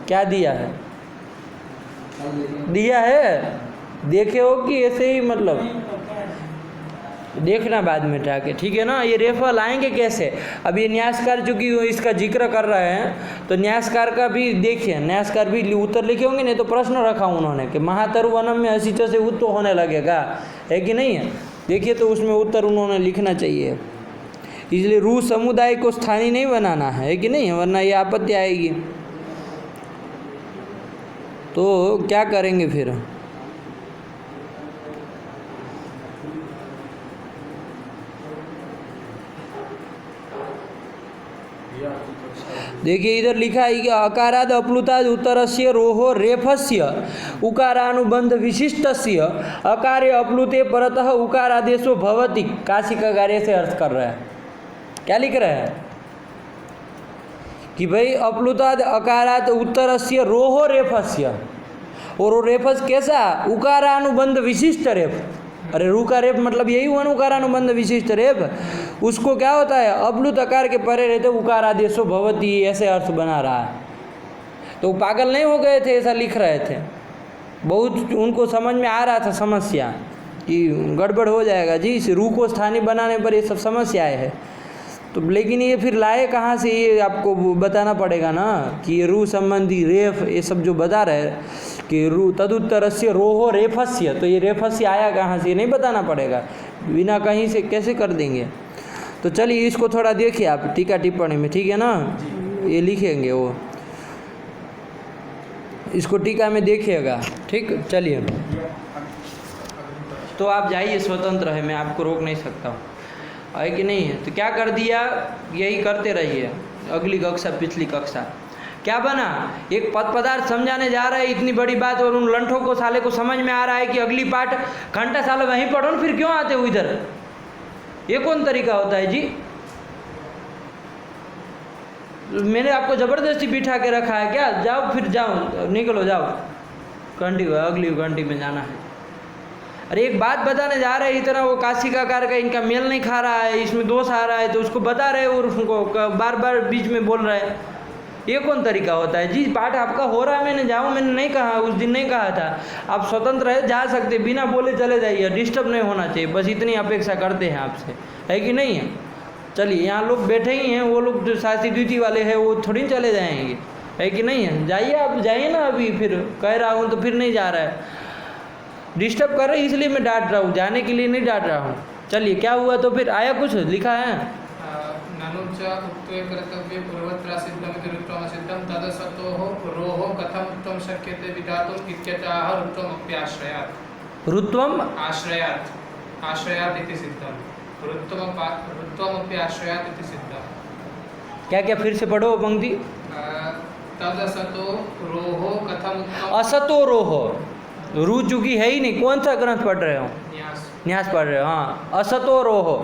क्या दिया है, दिया है देखे हो कि ऐसे ही मतलब देखना बाद में जाके, ठीक है ना। ये रेफा लाएंगे कैसे, अब ये न्यासकार चूंकि इसका जिक्र कर रहे हैं तो न्यासकार का भी देखिए, न्यासकार भी उत्तर लिखे होंगे, नहीं तो प्रश्न रखा उन्होंने कि महातरु वनम में असिच से उत्तर होने लगेगा, है कि नहीं है। देखिए तो उसमें उत्तर उन्होंने लिखना चाहिए, इसलिए रू समुदाय को स्थानीय नहीं बनाना है कि नहीं, वरना ये आपत्ति आएगी। तो क्या करेंगे फिर, देखिए इधर लिखा है कि अकाराद अप्लुताद उत्तरस्य रोहो रेफस्य उकारानुबंध विशिष्टस्य अकार्य अप्लुते परतः उकारादेशो भवति, काशी का कार्य से अर्थ कर रहा है। क्या लिख रहा है कि भाई अप्लुताद अकारात उत्तरस्य रोहो रेफस्य, और रेफस कैसा, उकारानुबंध विशिष्ट रेफ। अरे रू का रेफ मतलब यही हुआ ना, उकारानुबंध विशिष्ट रेफ। उसको क्या होता है, अप्लुत अकार के परे रहते उकार आदेशो भवती, ऐसे अर्थ बना रहा है। तो पागल नहीं हो गए थे, ऐसा लिख रहे थे, बहुत उनको समझ में आ रहा था समस्या कि गड़बड़ हो जाएगा जी, इस रू को स्थानीय बनाने पर ये सब समस्याएं है। तो लेकिन ये फिर लाए कहाँ से, ये आपको बताना पड़ेगा ना कि ये रू संबंधी रेफ ये सब जो बता रहे कि रू तदुत्तरस्य रोहो रेफस्य, तो ये रेफस्य आया कहाँ से, नहीं बताना पड़ेगा, बिना कहीं से कैसे कर देंगे। तो चलिए इसको थोड़ा देखिए आप टीका टिप्पणी में, ठीक है ना, ये लिखेंगे वो, इसको टीका में देखिएगा, ठीक। चलिए तो आप जाइए, स्वतंत्र है, मैं आपको रोक नहीं सकता हूँ, है कि नहीं है। तो क्या कर दिया, यही करते रहिए, अगली कक्षा पिछली कक्षा क्या बना, एक पद पदार्थ समझाने जा रहा है इतनी बड़ी बात, और उन लंठों को साले को समझ में आ रहा है कि अगली पाठ घंटा साले वहीं पढ़ो न, फिर क्यों आते हो इधर, ये कौन तरीका होता है जी। मैंने आपको ज़बरदस्ती बिठा के रखा है क्या, जाओ फिर जाओ, निकलो जाओ, घंटी अगली घंटी में जाना है। अरे एक बात बताने जा रहे हैं, इतना वो काशी का कार का इनका मेल नहीं खा रहा है, इसमें दोष आ रहा है, तो उसको बता रहे और उसको बार बार बीच में बोल रहे हैं, ये कौन तरीका होता है जी। पाठ आपका हो रहा है, मैंने जाओ, मैंने नहीं कहा, उस दिन नहीं कहा था, आप स्वतंत्र है, जा सकते, बिना बोले चले जाइए, डिस्टर्ब नहीं होना चाहिए, बस इतनी अपेक्षा करते हैं आपसे, है कि नहीं है। चलिए यहाँ लोग बैठे ही हैं, वो लोग जो शास्त्री ड्यूटी वाले हैं वो थोड़ी चले जाएंगे, है कि नहीं है। जाइए आप, जाइए ना, अभी फिर कह रहा हूँ तो फिर नहीं जा रहा है, डिस्टर्ब कर रहे इसलिए मैं डांट रहा हूँ, जाने के लिए नहीं डांट रहा हूँ। चलिए क्या हुआ, तो फिर आया कुछ लिखा है, ननुच उत्तरे कर्तव्ये पूर्वत्र सिद्धमिति रुत्वम सिद्धम तदसतोः रोहो कथम उत्तम शक्यते विधातुम् इत्यतः रुत्वम अप्याश्रयात्, रुत्वम आश्रयात्, आश्रयात् इति सिद्धम, रुत्वम अप्याश्रयात् इति सिद्धम। क्या क्या फिर से पढ़ो पंक्ति, तदसतो रोहो कथम उत्तम, असतो रोहो, रू चूंकि है ही नहीं, कौन सा ग्रंथ पढ़ रहे हो, न्यास, न्यास पढ़ रहे हो, हाँ। असतो रोहो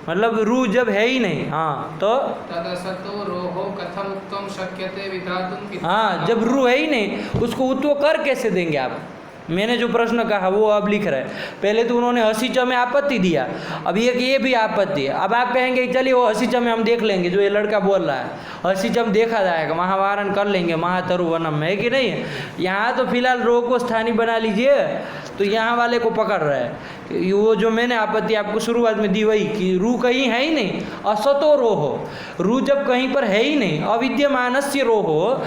मतलब रू जब है ही नहीं, हाँ, तो तदसतो रोहो कथम उत्तम शक्यते विधातुम्, हाँ, जब रू है ही नहीं उसको उत्व कर कैसे देंगे आप। मैंने जो प्रश्न कहा वो अब लिख रहे हैं, पहले तो उन्होंने हसीच में आपत्ति दिया, अब ये भी आपत्ति है। अब आप कहेंगे चलिए वो हसीच में हम देख लेंगे, जो ये लड़का बोल रहा है हसीच में देखा जाएगा, महावारण कर लेंगे महातरु वनम में, है कि नहीं है। यहाँ तो फिलहाल रो को स्थानीय बना लीजिए, तो यहाँ वाले को पकड़ रहे हैं। वो जो मैंने आपत्ति आपको शुरुआत में दी वही कि रू कहीं है ही नहीं, असतो रोहो, रू जब कहीं पर है ही नहीं, अविद्यमानस्य रोहो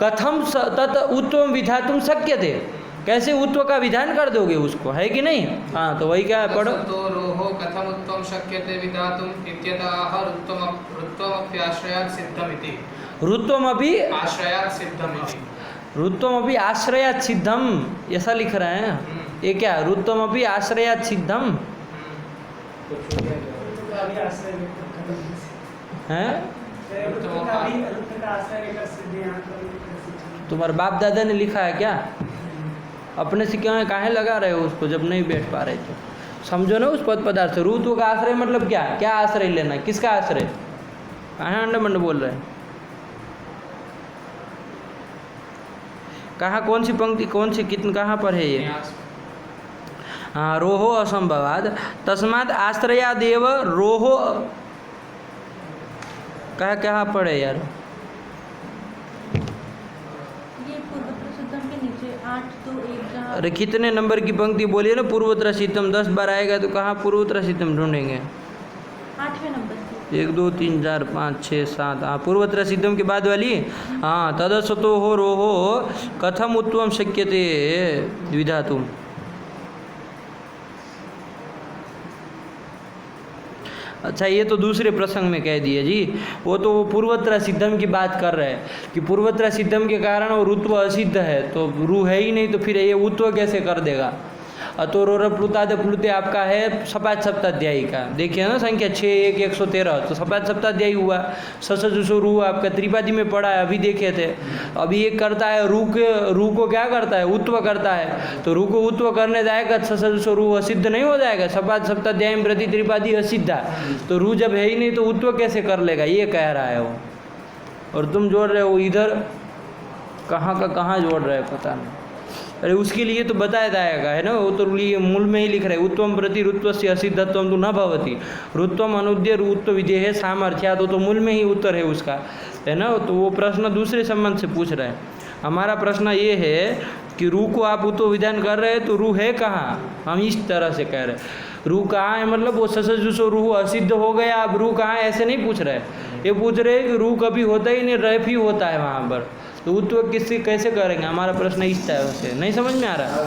कथम तत् उत्तम विधातुम शक्यते, कैसे उत्व का विधान कर दोगे उसको, है कि नहीं। हाँ तो वही क्या है, पढ़ो। तो रोहो कथम उत्तम शक्यते विधातुम् इत्यतः रुत्वमप्याश्रयात् सिद्धमिति, रुत्वमपि आश्रयात् सिद्धमिति, रुत्वमपि आश्रयात् सिद्धम, ऐसा लिख रहे हैं। ये क्या, रुत्वमपि आश्रयात् सिद्धम, हैं? रुद्र का आश्रय लेकर सिद्धि यहाँ पर सिद्धि। तुम्हारे बाप दादा ने लिखा है क्या? अपने से क्यों काहे लगा रहे हो उसको जब नहीं बैठ पा रहे तो? समझो ना उस पद पदार्थ से। रुत्व का आश्रय मतलब क्या? क्या आश्रय लेना? किसका आश्रय? काहे अंडा मंड बोल रहे हैं? कहाँ कौन सी पंक्ति, कौन सी कितन कहाँ पर है ये? हाँ, रोहो असंभवाद तस्माद आश्रयादेव रोहो। कहाँ पढ़े यार? ये पूर्वत्र सिद्धम के नीचे 8 2 1 जहाँ। अरे कितने नंबर की पंक्ति बोलिए ना? पूर्वोत्तर सिद्धम 10 बार आएगा तो कहाँ पूर्वोत्तर सिद्धम ढूंढेंगे? 8वें नंबर की। 1 2 3 4 5 6 7। हाँ, पूर्वोत्तर सिद्धम के बाद वाली। हाँ, तदसतो हो रोहो कथम उत्तम शक्यते विधातुम। अच्छा, ये तो दूसरे प्रसंग में कह दिए जी। वो तो पूर्वोत्तर सिद्धम की बात कर रहे हैं कि पूर्वोत्तर सिद्धम के कारण वो रुत्व असिद्ध है, तो रू है ही नहीं, तो फिर ये उत्व कैसे कर देगा? अतोरोर प्लुताद प्लुते आपका है सपाद सप्ताध्यायी का, देखिए ना, संख्या 6 1 113, तो सपाद सप्ताध्यायी हुआ। ससजुसो रू आपका त्रिपादी में पढ़ा है, अभी देखे थे। अभी एक करता है रू को क्या करता है? उत्व करता है। तो रू को उत्व करने जाएगा ससजुसो रू असिद्ध नहीं हो जाएगा? सपाद सप्ताध्यायी में प्रति त्रिपादी असिद्धा, तो रू जब है ही नहीं तो उत्व कैसे कर लेगा? ये कह रहा है वो। और तुम जोड़ रहे हो इधर, कहाँ का कहाँ जोड़ रहे हो पता नहीं। अरे उसके लिए तो बताया जाएगा है ना, वो तो लिए मूल में ही लिख रहे उत्तम प्रति रुत्वस्य असिद्धत्वम तो न भवति, रुत्वम अनुद्य रुत्व विधेय सामर्थ्या, तो मूल में ही उत्तर है उसका, है ना। तो वो प्रश्न दूसरे संबंध से पूछ रहे हैं। हमारा प्रश्न ये है कि रू को आप उत्व विधान कर रहे हैं, तो रू है कहाँ? हम इस तरह से कह रहे हैं रू कहाँ है, मतलब वो ससजुसो रू असिद्ध हो गया, अब रू कहाँ है ऐसे नहीं पूछ रहे। ये पूछ रहे हैं कि रू कभी होता ही नहीं, रैफ ही होता है वहाँ पर, तो उत्व किससे कैसे करेंगे? हमारा प्रश्न इस तरह से नहीं समझ में आ रहा,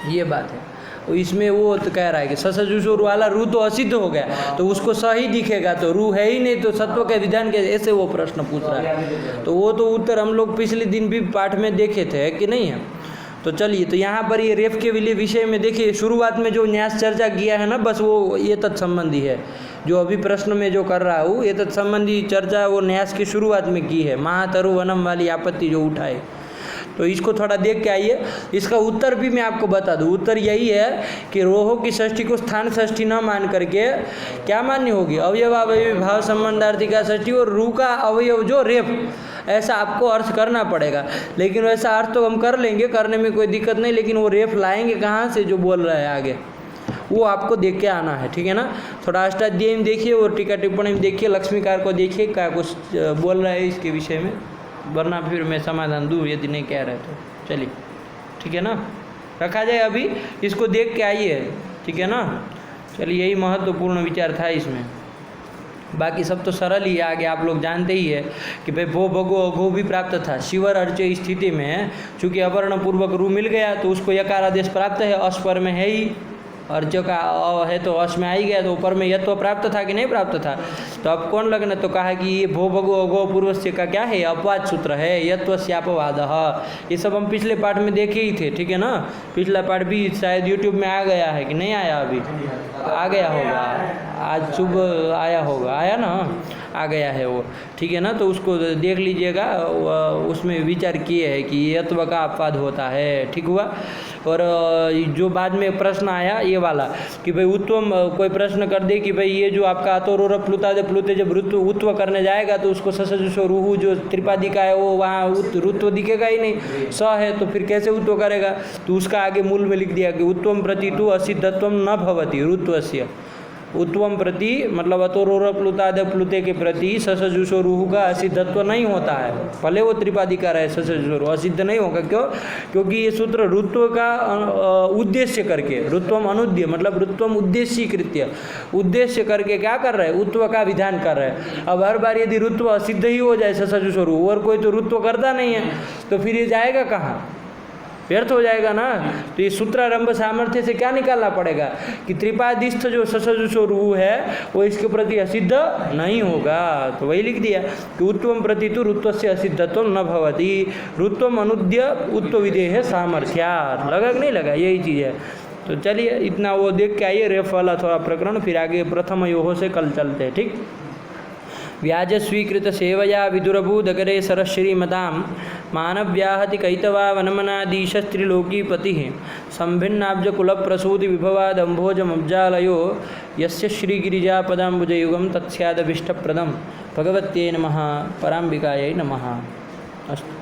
ये बात है। तो इसमें वो तो कह रहा है कि ससजुसो रू वाला रू तो असिद्ध हो गया, तो उसको सही दिखेगा, तो रू है ही नहीं, तो सत्व के विधान के ऐसे वो प्रश्न पूछ रहा है। तो वो तो उत्तर हम लोग पिछले दिन भी पाठ में देखे थे कि नहीं है। तो चलिए, तो यहाँ पर ये रेफ के विषय में देखिए, शुरुआत में जो न्यास चर्चा किया है ना, बस वो ये तत्संबंधी है। जो अभी प्रश्न में जो कर रहा हूँ, ये तत्संबंधी चर्चा वो न्यास की शुरुआत में की है, महातरु वनम वाली आपत्ति जो उठाए। तो इसको थोड़ा देख के आइए। इसका उत्तर भी मैं आपको बता दूँ। उत्तर यही है कि रोहो की षष्ठी को स्थान षष्ठी न मान करके क्या मान्य होगी? अवयवावयवी भाव संबंधार्थी का षष्ठी और रू का अवयव जो रेफ, ऐसा आपको अर्थ करना पड़ेगा। लेकिन वैसा अर्थ तो हम कर लेंगे, करने में कोई दिक्कत नहीं, लेकिन वो रेफ लाएंगे कहाँ से जो बोल रहा है आगे, वो आपको देख के आना है, ठीक है ना। थोड़ा अष्टाध्यायी में देखिए और टीका टिप्पणी में देखिए, लक्ष्मीकार को देखिए क्या कुछ बोल रहा है इसके विषय में, वरना फिर मैं समाधान दूँ यदि नहीं कह रहे तो। चलिए, ठीक है ना, रखा जाए अभी, इसको देख के आइए, ठीक है ना। चलिए, यही महत्वपूर्ण विचार था इसमें। बाकी सब तो सरल ही है, आगे आप लोग जानते ही है कि भाई भो भगो अघो भी प्राप्त था। शिवर अर्च स्थिति में चूँकि अवर्ण पूर्वक रू मिल गया तो उसको यकार आदेश प्राप्त है, अस्पर में है ही, अर्च का अ है तो अश में आ ही गया, तो ऊपर में यत्व प्राप्त था कि नहीं प्राप्त था? तो अब कौन लगना, तो कहा कि ये भो भगो अघो पूर्वस्य का क्या है? अपवाद सूत्र है, यत्वस्यापवाद। ये सब हम पिछले पाठ में देखे ही थे, ठीक है ना। पिछला पाठ भी शायद यूट्यूब में आ गया है कि नहीं आया? अभी आ गया होगा, आज सुबह आया होगा, आया ना, आ गया है वो, ठीक है ना। तो उसको देख लीजिएगा, उसमें विचार किए हैं कि यत्व का अपवाद होता है, ठीक हुआ। और जो बाद में प्रश्न आया ये वाला कि भाई उत्तम, कोई प्रश्न कर दे कि भाई ये जो आपका अतोरोर प्लुताद प्लुते जब उत्व करने जाएगा तो उसको ससजुसो रूहु जो त्रिपादी का है वो वहाँ रुत्व दिखेगा ही नहीं, स है, तो फिर कैसे उत्व करेगा? तो उसका आगे मूल में लिख दिया कि उत्तम प्रति तु असिद्धत्वम न भवति रुत्वस्य। उत्वम प्रति मतलब अतोरोर प्लुताद प्लुते के प्रति ससजुसो रूहु का असिद्धत्व नहीं होता है, भले वो त्रिपादी का रहे, ससजुसो असिद्ध नहीं होगा। क्यों? क्योंकि ये सूत्र रुत्व का उद्देश्य करके, रुत्वम अनुद्य मतलब रुत्वम उद्देश्यीकृत्य, उद्देश्य करके क्या कर रहे हैं? उत्व का विधान कर रहे हैं। अब हर बार यदि रुत्व असिद्ध ही हो जाए ससजुसो रूहु, और कोई तो रुत्व करता नहीं है, तो फिर ये जाएगा कहाँ? व्यर्थ हो जाएगा ना। तो ये सूत्रारंभ सामर्थ्य से क्या निकालना पड़ेगा कि त्रिपादिस्थ जो ससजुसो रूहु है वो इसके प्रति असिद्ध नहीं होगा। तो वही लिख दिया कि उत्वम प्रति तो रुत्वस्य असिद्धत्व न भवति, रुत्वम अनुद्य उत्व विधेय सामर्थ्यात्। लगा कि नहीं लगा? यही चीज़ है। तो चलिए, इतना वो देख के आइए रेफ वाला थोड़ा प्रकरण, फिर आगे प्रथम योहो से कल चलते हैं, ठीक। व्याजस्वीकृतसेवया विदुरभूदकरे सरश्रीमतां मानव्याहति कैतवा वनमनादीशस्त्रिलोकीपतिः संभिन्नाब्जकुलप्रसूतिविभवादम्भोजमब्जालयो यस्य श्रीगिरिजापदाम्बुजयुगं तत्स्यादभीष्टप्रदं भगवत्यै नमः। पराम्बिकायै नमः। अस्तु।